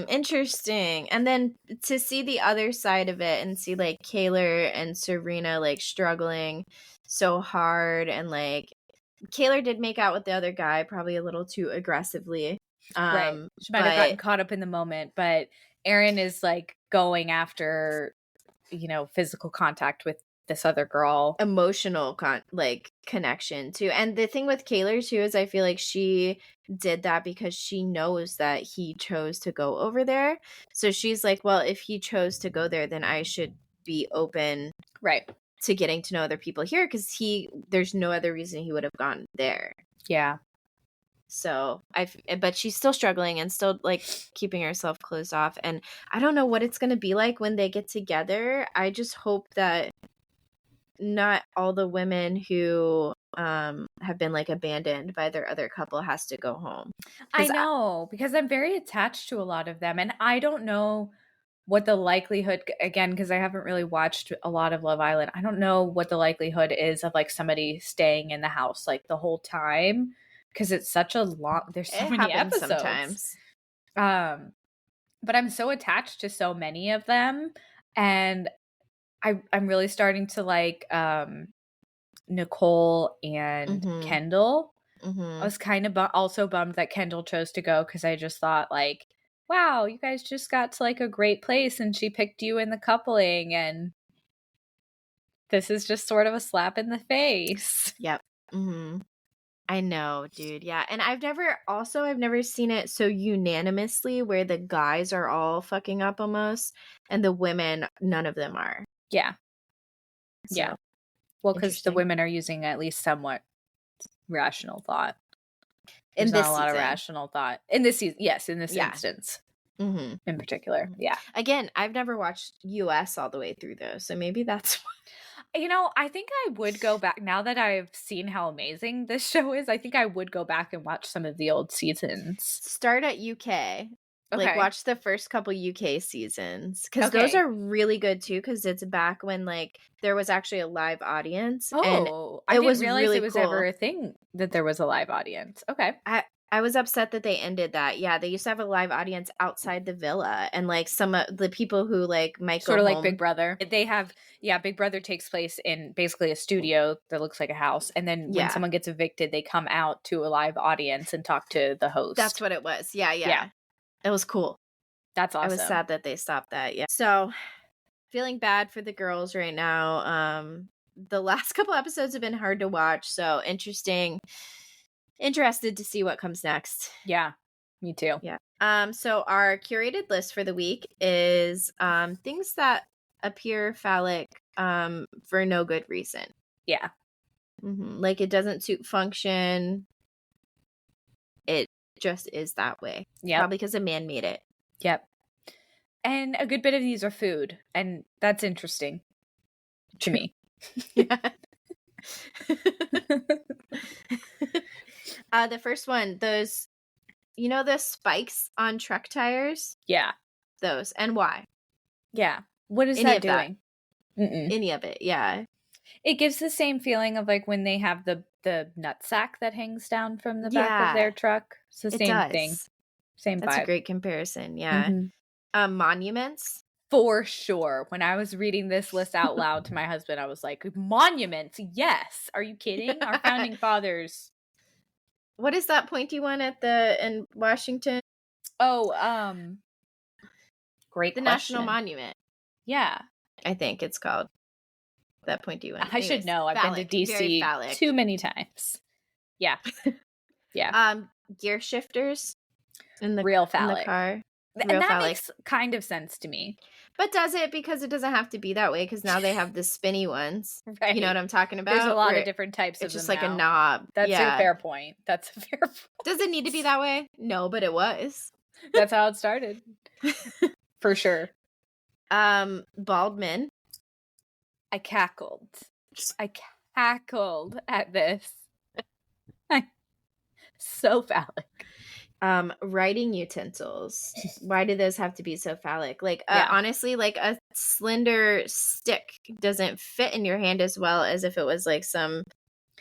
Interesting. And then to see the other side of it and see like Kaylor and Serena like struggling so hard, and like Kaylor did make out with the other guy probably a little too aggressively. Right. She might have gotten caught up in the moment, but Aaron is like going after, physical contact with this other girl, emotional connection too. And the thing with Kaylor too is I feel like she did that because she knows that he chose to go over there. So she's like, well, if he chose to go there, then I should be open to getting to know other people here, because there's no other reason he would have gone there. Yeah. So but she's still struggling and still like keeping herself closed off. And I don't know what it's going to be like when they get together. I just hope that not all the women who have been like abandoned by their other couple has to go home. I know, because I'm very attached to a lot of them, and I don't know what the likelihood, again, because I haven't really watched a lot of Love Island, I don't know what the likelihood is of like somebody staying in the house like the whole time, because it's such a long, there's so many episodes sometimes. But I'm so attached to so many of them, and I'm really starting to like Nicole and Kendall. I was kind of also bummed that Kendall chose to go, because I just thought like, wow, you guys just got to like a great place and she picked you in the coupling, and this is just sort of a slap in the face. Yep. I know, dude. Yeah. And I've never seen it so unanimously where the guys are all fucking up almost and the women, none of them are. Yeah. So, yeah. Well, because the interesting. women are using at least somewhat rational thought. There's In this not a lot of season. rational thought in this season. Yes, in this Yeah. instance. Mm-hmm. In particular. Yeah. Again, I've never watched US all the way through though, so maybe that's why. You know, I think I would go back now that I've seen how amazing this show is. I think I would go back and watch some of the old seasons. Start at UK. Like, Okay. watch the first couple UK seasons. Because those are really good, too, because it's back when, like, there was actually a live audience. Oh, and I didn't realize really it was cool. ever a thing that there was a live audience. Okay. I was upset that they ended that. Yeah, they used to have a live audience outside the villa. And, like, some of the people who, like, might sort go of home. like Big Brother. They have, Big Brother takes place in basically a studio that looks like a house. And then when someone gets evicted, they come out to a live audience and talk to the host. That's what it was. Yeah. It was cool. That's awesome. I was sad that they stopped that. Yeah. So, feeling bad for the girls right now. The last couple episodes have been hard to watch. So, interested to see what comes next. Yeah, me too. Yeah. So our curated list for the week is things that appear phallic for no good reason. Yeah. Mm-hmm. Like it doesn't suit function. It just is that way. Yeah. Probably because a man made it. Yep. And a good bit of these are food, and that's interesting to me. Yeah. The first one, those, you know, the spikes on truck tires? Yeah. Those. And why? Yeah. What is that doing? Any of it, yeah. It gives the same feeling of like when they have the nut sack that hangs down from the back of their truck. It's the same thing. Same vibe. That's a great comparison, yeah. Monuments? For sure. When I was reading this list out loud to my husband, I was like, monuments, yes. Are you kidding? Our founding fathers. What is that pointy one in Washington? Oh, great question. The National Monument. Yeah. I think it's called that pointy one. I should know. I've been to DC too many times. Yeah. Yeah. Gear shifters in the real phallic. In the car. And that makes kind of sense to me. But does it? Because it doesn't have to be that way, because now they have the spinny ones. Right. You know what I'm talking about? There's a lot of different types of them. It's just like a knob. That's a fair point. That's a fair point. Does it need to be that way? No, but it was. That's how it started. For sure. Bald men. I cackled at this. So phallic. Writing utensils. Why do those have to be so phallic? Like, honestly, like a slender stick doesn't fit in your hand as well as if it was like some,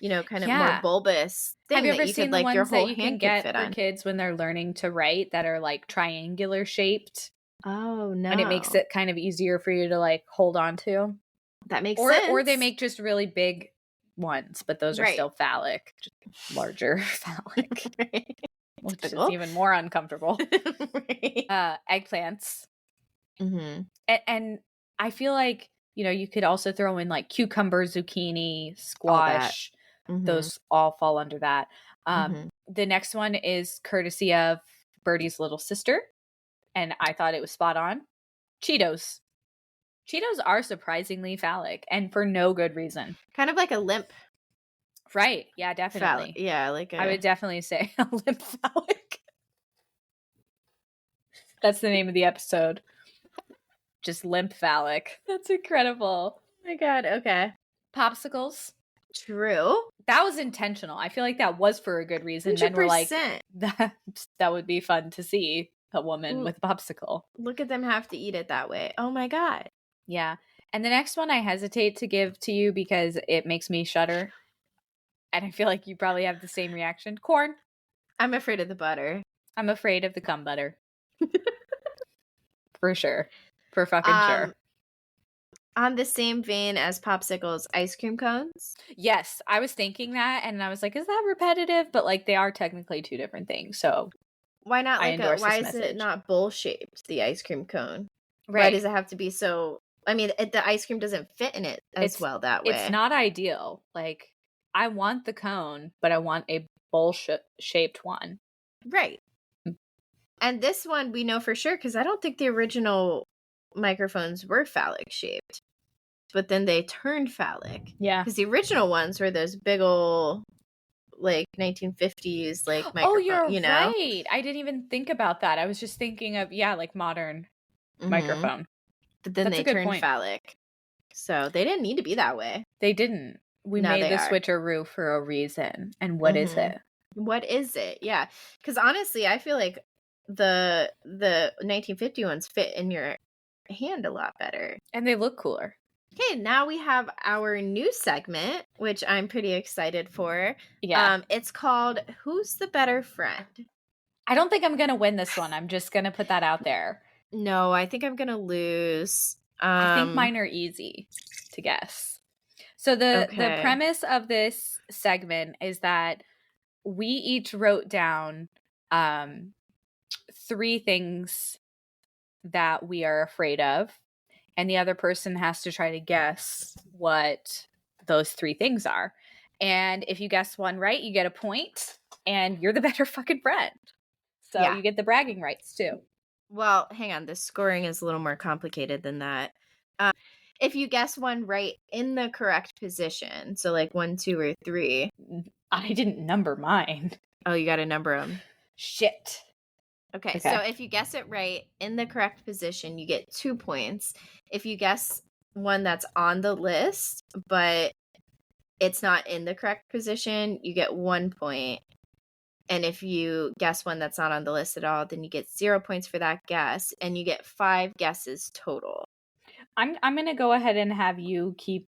you know, kind of more bulbous thing. Have you ever seen the ones that you can get for kids when they're learning to write that are like triangular shaped? Oh, no. And it makes it kind of easier for you to like hold on to. That makes sense. Or they make just really big ones, but those are still phallic. Just larger phallic. Right. Which is even more uncomfortable. Eggplants. Mm-hmm. And I feel like, you know, you could also throw in like cucumber, zucchini, squash. Those all fall under that. The next one is courtesy of Birdie's little sister. And I thought it was spot on. Cheetos. Cheetos are surprisingly phallic and for no good reason. Kind of like a Limp. Right. Yeah, definitely. Phallic. Yeah, like I would definitely say a Limp phallic. That's the name of the episode. Just Limp phallic. That's incredible. Oh my God. Okay. Popsicles. True. That was intentional. I feel like that was for a good reason. 100%. Then we're like, that would be fun to see a woman with a popsicle. Look at them have to eat it that way. Oh my God. Yeah. And the next one I hesitate to give to you because it makes me shudder. And I feel like you probably have the same reaction. Corn. I'm afraid of the butter. I'm afraid of the cum butter. For sure. For fucking sure. On the same vein as popsicles, ice cream cones? Yes. I was thinking that and I was like, is that repetitive? But like they are technically two different things. So why not why is it not bowl shaped, the ice cream cone? Right. Why does it have to be so? I mean, the ice cream doesn't fit in it as well that way. It's not ideal. Like I want the cone, but I want a bowl-shaped one. Right. And this one we know for sure because I don't think the original microphones were phallic shaped, but then they turned phallic. Yeah. Because the original ones were those big ol' like 1950s like microphone. Oh, you're you know? right. I didn't even think about that. I was just thinking of like modern microphone. But then That's they turned phallic. So they didn't need to be that way. They didn't. We made the switcheroo for a reason. And what is it? What is it? Yeah. Because honestly, I feel like the 1950 ones fit in your hand a lot better. And they look cooler. Okay, now we have our new segment, which I'm pretty excited for. Yeah. It's called Who's the Better Friend? I don't think I'm going to win this one. I'm just going to put that out there. No, I think I'm going to lose. I think mine are easy to guess. So the premise of this segment is that we each wrote down 3 things that we are afraid of, and the other person has to try to guess what those 3 things are. And if you guess one right, you get a point, and you're the better fucking friend. So you get the bragging rights too. Well, hang on. The scoring is a little more complicated than that. If you guess one right in the correct position, so like 1, 2, or 3. I didn't number mine. Oh, you got to number them. Shit. Okay, so if you guess it right in the correct position, you get 2 points. If you guess one that's on the list, but it's not in the correct position, you get 1 point. And if you guess one that's not on the list at all, then you get 0 points for that guess, and you get 5 guesses total. I'm going to go ahead and have you keep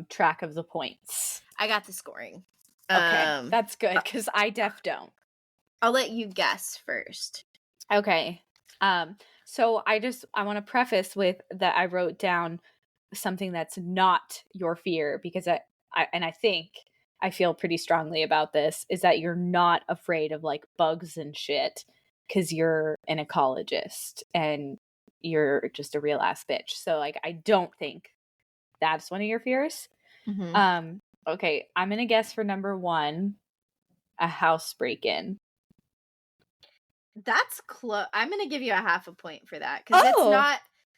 track of the points. I got the scoring. Okay, that's good, because I don't. I'll let you guess first. Okay. So I want to preface with that I wrote down something that's not your fear, because I feel pretty strongly about this, is that you're not afraid of like bugs and shit because you're an ecologist and you're just a real ass bitch. So like, I don't think that's one of your fears. Okay. I'm going to guess for number 1, a house break-in. That's close. I'm going to give you a half a point for that because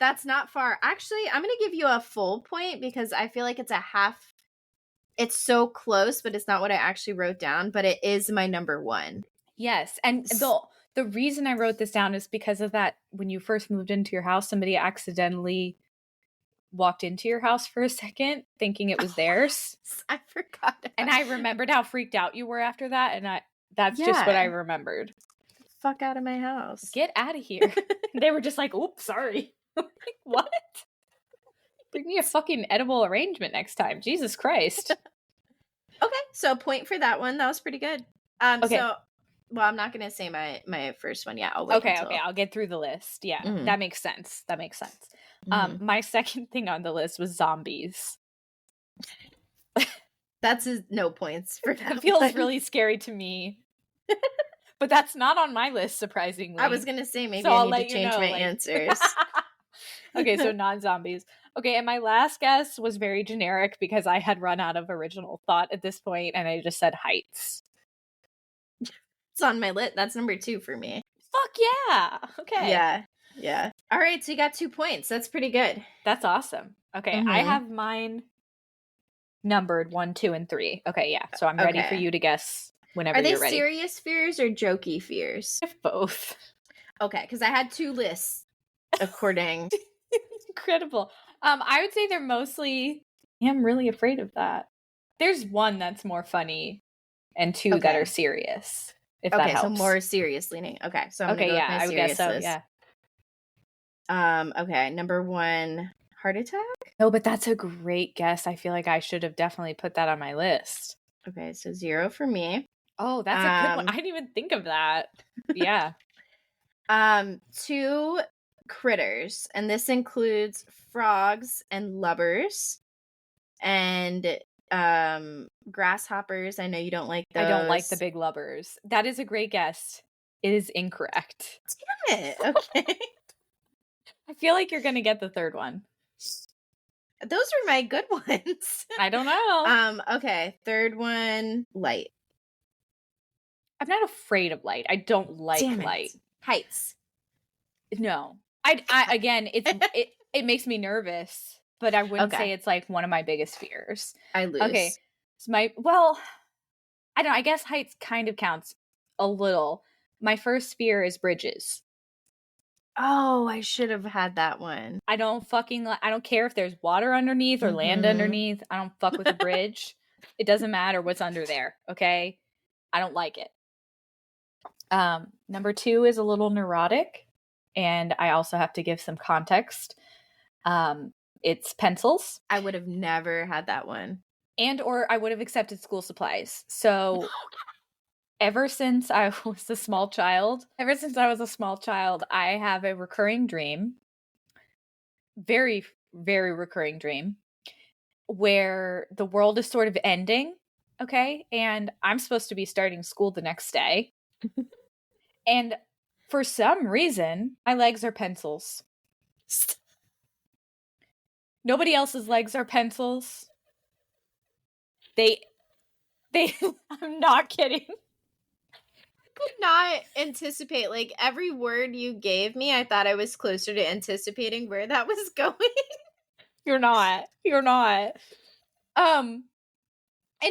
that's not far. Actually, I'm going to give you a full point because I feel like it's a half. It's so close, but it's not what I actually wrote down, but it is my number 1. Yes. And the reason I wrote this down is because of that. When you first moved into your house, somebody accidentally walked into your house for a second thinking it was theirs. I forgot. And I remembered how freaked out you were after that. And that's just what I remembered. Fuck out of my house. Get out of here. They were just like, oops, sorry. What? Bring me a fucking edible arrangement next time. Jesus Christ. Okay, so a point for that one. That was pretty good. Okay. So, well, I'm not going to say my first one yet. I'll wait Okay, I'll get through the list. Yeah, that makes sense. My second thing on the list was zombies. That's no points for that. It feels really scary to me. But that's not on my list, surprisingly. I was going to say, maybe I need to change my answers. Okay, so non-zombies. Okay, and my last guess was very generic because I had run out of original thought at this point, and I just said heights. It's on my list. That's number 2 for me. Fuck yeah! Okay. Yeah. All right, so you got 2 points. That's pretty good. That's awesome. Okay, I have mine numbered 1, 2, and 3. Okay, yeah. So I'm ready for you to guess whenever you're ready. Are they serious fears or jokey fears? Both. Okay, because I had 2 lists according. Incredible. I would say they're mostly. I'm really afraid of that. There's one that's more funny, and 2 that are serious. If that helps. So more serious leaning. Okay, so I'm gonna go with my I would guess so. list. Yeah. Okay, number 1, heart attack. No, but that's a great guess. I feel like I should have definitely put that on my list. Okay, so 0 for me. Oh, that's a good one. I didn't even think of that. Yeah. 2 critters, and this includes frogs and lubbers and grasshoppers. I know you don't like those. I don't like the big lubbers. That is a great guess. It is incorrect. Damn it. Okay. I feel like you're gonna get the third one. Those are my good ones. I don't know. Okay. Third one, light. I'm not afraid of light. I don't like light. Heights. No. I again, it makes me nervous, but I wouldn't say it's like one of my biggest fears. I lose. Okay. So I don't know, I guess heights kind of counts a little. My first fear is bridges. Oh, I should have had that one. I don't care if there's water underneath or land underneath. I don't fuck with a bridge. It doesn't matter what's under there, okay? I don't like it. Number 2 is a little neurotic, and I also have to give some context. It's pencils. I would have never had that one. And or I would have accepted school supplies. So ever since I was a small child, I have a recurring dream, very, very recurring dream, where the world is sort of ending, okay? And I'm supposed to be starting school the next day. And for some reason, my legs are pencils. Nobody else's legs are pencils. They I'm not kidding. Could not anticipate, like, every word you gave me, I thought I was closer to anticipating where that was going. You're not. And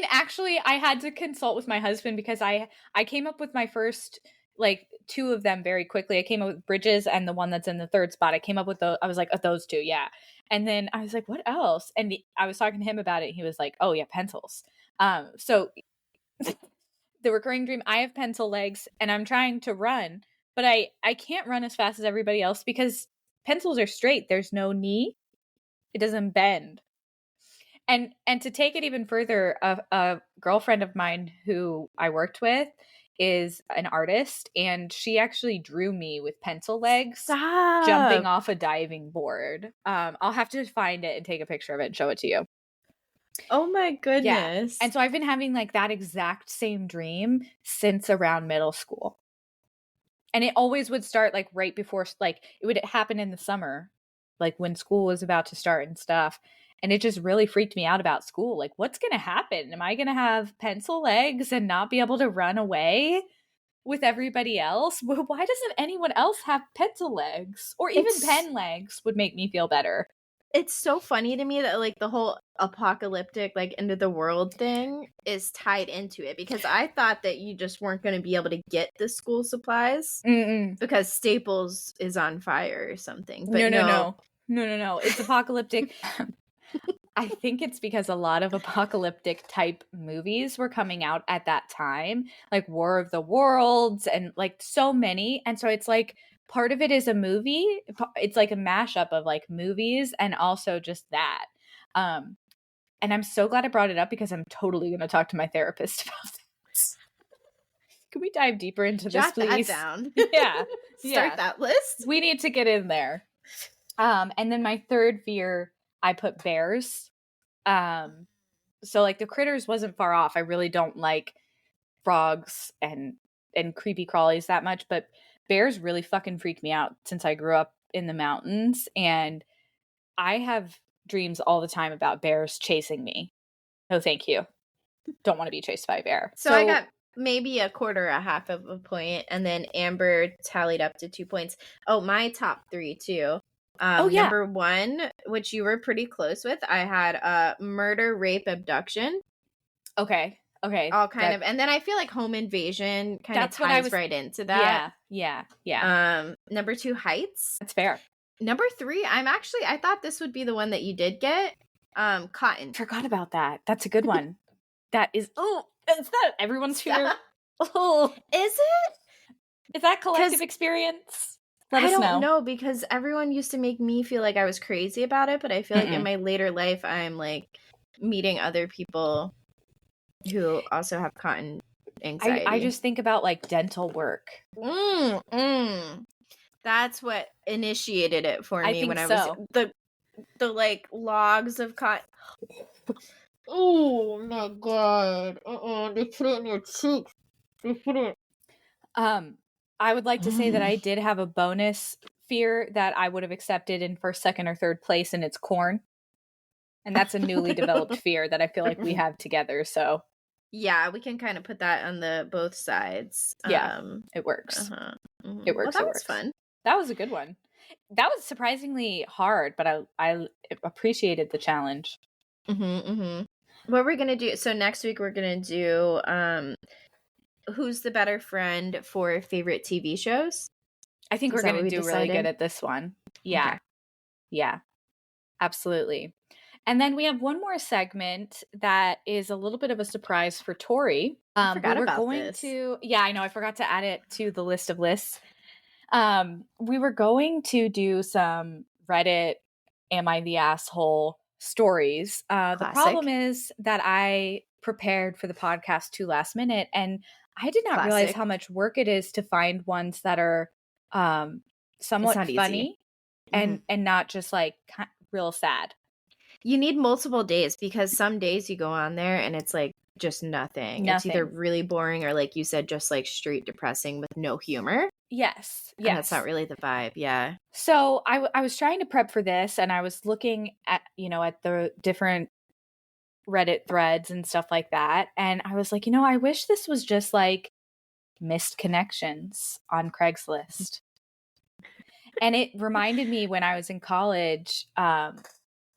actually I had to consult with my husband because I came up with my first, like, 2 of them very quickly. I came up with bridges and the one that's in the third spot. I came up with I was like, those 2, yeah. And then I was like, what else? And I was talking to him about it. He was like, oh yeah, pencils. So the recurring dream, I have pencil legs and I'm trying to run, but I can't run as fast as everybody else because pencils are straight. There's no knee. It doesn't bend. And to take it even further, a girlfriend of mine who I worked with is an artist, and she actually drew me with pencil legs jumping off a diving board. I'll have to find it and take a picture of it and show it to you. Oh my goodness. Yeah. And so I've been having like that exact same dream since around middle school. And it always would start like right before, like it would happen in the summer, like when school was about to start and stuff. And it just really freaked me out about school. Like, what's going to happen? Am I going to have pencil legs and not be able to run away with everybody else? Why doesn't anyone else have pencil legs? Or even pen legs would make me feel better. It's so funny to me that like the whole apocalyptic, like end of the world thing is tied into it, because I thought that you just weren't going to be able to get the school supplies because Staples is on fire or something. But no. It's apocalyptic. I think it's because a lot of apocalyptic type movies were coming out at that time, like War of the Worlds and like so many. And so it's like part of it is a movie. It's like a mashup of like movies and also just that. And I'm so glad I brought it up because I'm totally going to talk to my therapist about this. Can we dive deeper into this, please? Jot that down. Yeah. Start that list. We need to get in there. And then my third fear, I put bears. So like the critters wasn't far off. I really don't like frogs and creepy crawlies that much, but bears really fucking freak me out since I grew up in the mountains, and I have dreams all the time about bears chasing me. No, thank you. Don't want to be chased by a bear. So I got maybe a quarter, a half of a point, and then Amber tallied up to 2 points. Oh, my top 3 too. Number 1, which you were pretty close with, I had murder, rape, abduction. Okay. All kind of, and then I feel like home invasion kind of ties right into that. Yeah. Number 2, heights. That's fair. Number 3, I thought this would be the one that you did get. Cotton. Forgot about that. That's a good one. That is, is that everyone's fear? Oh, is it? Is that collective experience? I don't know, because everyone used to make me feel like I was crazy about it, but I feel like in my later life, I'm like meeting other people who also have cotton anxiety. I just think about like dental work. That's what initiated it for me when I was the like logs of cotton. Oh my god! They put it in your cheeks. They put it. I would like to say that I did have a bonus fear that I would have accepted in first, second, or third place, and it's corn. And that's a newly developed fear that I feel like we have together. So yeah, we can kind of put that on the both sides. Yeah, it works. It works. Well, that was fun. That was a good one. That was surprisingly hard, but I appreciated the challenge. What we're gonna do? So next week we're gonna do who's the better friend for favorite TV shows. I think we're gonna do really good at this one. Yeah, okay. Yeah, absolutely. And then we have one more segment that is a little bit of a surprise for Tori. I forgot about this. Yeah, I know. I forgot to add it to the list of lists. We were going to do some Reddit "Am I the Asshole" stories. The problem is that I prepared for the podcast too last minute, and I did not realize how much work it is to find ones that are somewhat funny and not just like real sad. You need multiple days because some days you go on there and it's like just nothing. It's either really boring or, like you said, just like straight depressing with no humor. Yes. And that's not really the vibe. Yeah. So I was trying to prep for this, and I was looking at, at the different Reddit threads and stuff like that. And I was like, I wish this was just like missed connections on Craigslist. And it reminded me when I was in college,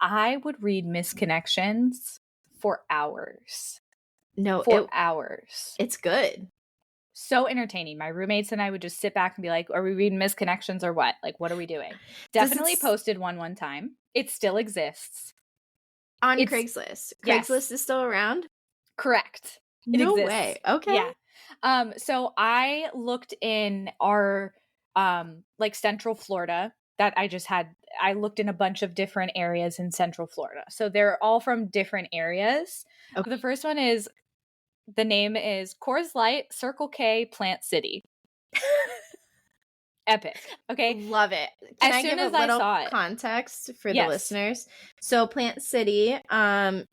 I would read misconnections for hours. Hours. It's good. So entertaining. My roommates and I would just sit back and be like, are we reading misconnections or what? Like, what are we doing? Definitely posted one time. It still exists. On Craigslist. Craigslist is still around? Correct. No way. Okay. Yeah. So I looked in our like Central Florida that I looked in a bunch of different areas in Central Florida. So they're all from different areas. Okay. The first one is, the name is Coors Light, Circle K, Plant City. Epic. Okay. Love it. Can I give a little context for the listeners? So Plant City,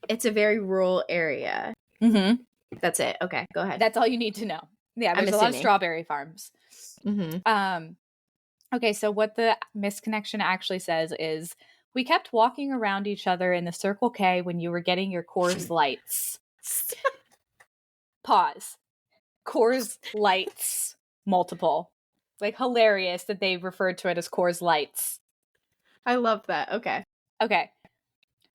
it's a very rural area. Mm-hmm. That's it. Okay, go ahead. That's all you need to know. Yeah, there's a lot of strawberry farms. Mm-hmm. Okay, so what the misconnection actually says is, we kept walking around each other in the Circle K when you were getting your Coors Lights. Pause. Coors Lights. Multiple. Like, hilarious that they referred to it as Coors Lights. I love that. Okay.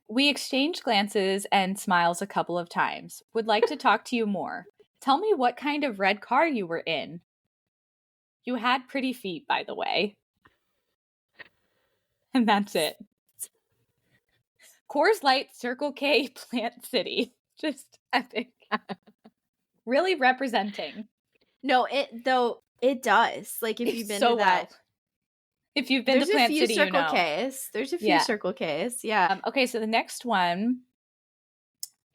We exchanged glances and smiles a couple of times. Would like to talk to you more. Tell me what kind of red car you were in. You had pretty feet, by the way. And that's it. Coors Light, Circle K, Plant City. Just epic. Really representing. No, it does. Like, if you've been to that. Well. If you've been to Plant City, you know. There's a few Circle Ks. Yeah. Okay, so the next one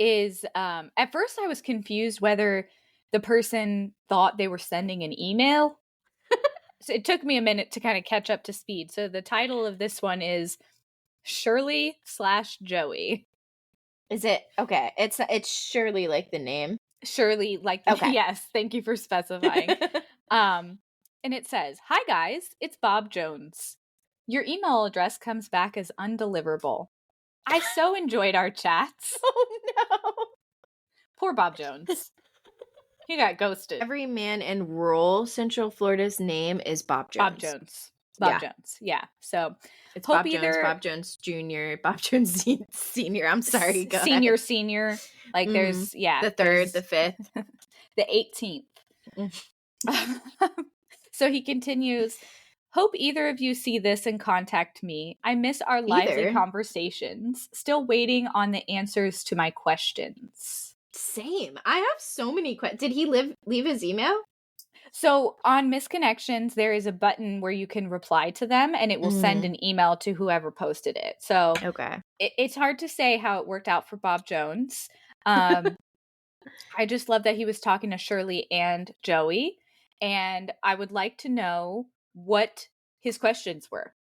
is, at first I was confused whether the person thought they were sending an email. So it took me a minute to kind of catch up to speed. So the title of this one is Shirley/Joey. Is it? Okay. It's Shirley, like the name. Shirley, like, okay. Yes, thank you for specifying. And it says, "Hi guys, it's Bob Jones. Your email address comes back as undeliverable. I so enjoyed our chats." Oh no. Poor Bob Jones. He got ghosted. Every man in rural Central Florida's name is Bob Jones. Bob Jones. Yeah. So it's Bob Jones, Bob Jones Jr., Bob Jones Senior. I'm sorry. Go ahead. Senior. Like there's, the third, the fifth, the 18th. So he continues, "Hope either of you see this and contact me. I miss our lively conversations. Still waiting on the answers to my questions." Same. I have so many questions. Did he leave his email? So on Misconnections, there is a button where you can reply to them, and it will send an email to whoever posted it. So it's hard to say how it worked out for Bob Jones. I just love that he was talking to Shirley and Joey, and I would like to know what his questions were.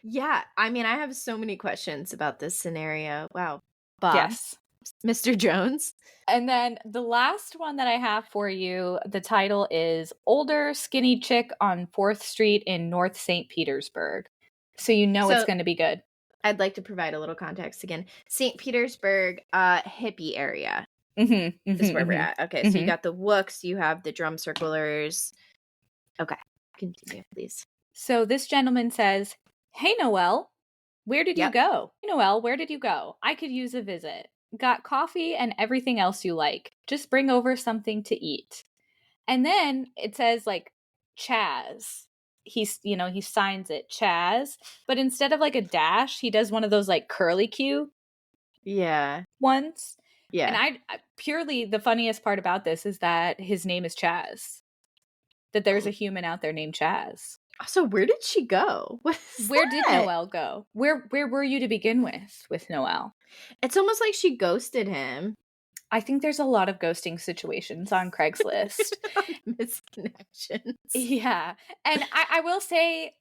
Yeah, I mean, I have so many questions about this scenario. Wow. Bob. Yes. Mr. Jones. And then the last one that I have for you, the title is Older Skinny Chick on 4th Street in North St. Petersburg. So it's going to be good. I'd like to provide a little context again. St. Petersburg, hippie area is where we're at. Okay, so you got the wooks, you have the drum circlers. Okay, continue, please. So this gentleman says, "Hey, Noelle, where did you go? Hey, Noelle, where did you go? I could use a visit. Got coffee and everything else you like. Just bring over something to eat." And then it says like Chaz. He signs it Chaz, but instead of like a dash, he does one of those like curly Q ones. Yeah. And I purely, the funniest part about this is that his name is Chaz. That there's a human out there named Chaz. So where did she go? Where did Noelle go? Where were you to begin with Noelle? It's almost like she ghosted him. I think there's a lot of ghosting situations on Craigslist. Misconnections. Yeah. And I will say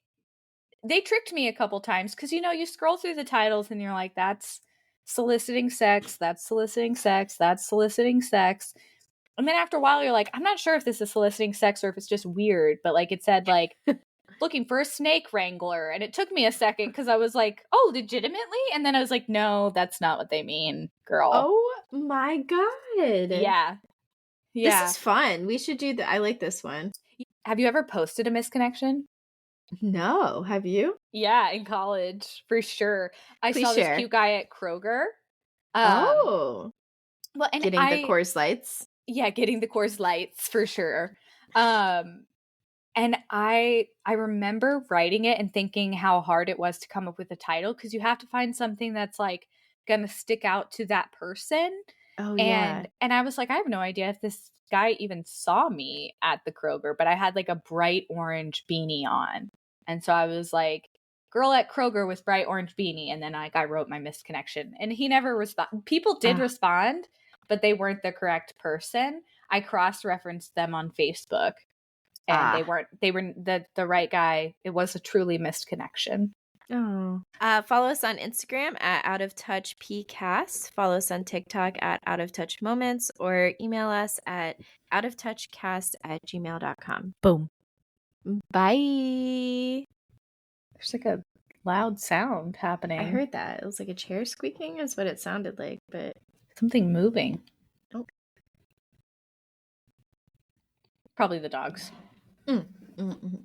they tricked me a couple times because, you scroll through the titles and you're like, that's soliciting sex, that's soliciting sex, that's soliciting sex. And then after a while, you're like, I'm not sure if this is soliciting sex or if it's just weird. But like it said, like, looking for a snake wrangler. And it took me a second because I was like, oh, legitimately? And then I was like, no, that's not what they mean, girl. Oh my God. Yeah. This is fun. We should do that. I like this one. Have you ever posted a misconnection? No. Have you? Yeah, in college, for sure. Please saw this cute guy at Kroger. Well, and getting the Coors Lights. Yeah, getting the Coors Lights for sure. And I remember writing it and thinking how hard it was to come up with a title because you have to find something that's like gonna stick out to that person. Oh, and I was like, I have no idea if this guy even saw me at the Kroger, but I had like a bright orange beanie on. And so I was like, girl at Kroger with bright orange beanie. And then I wrote my misconnection and he never responded. People did respond, but they weren't the correct person. I cross-referenced them on Facebook and they were the right guy. It was a truly missed connection. Oh. Follow us on Instagram at outoftouchpcast. Follow us on TikTok at outoftouchmoments or email us at outoftouchcast@gmail.com. Boom. Bye. There's like a loud sound happening. I heard that. It was like a chair squeaking is what it sounded like, but something moving. Oh. Probably the dogs. Mm-hmm.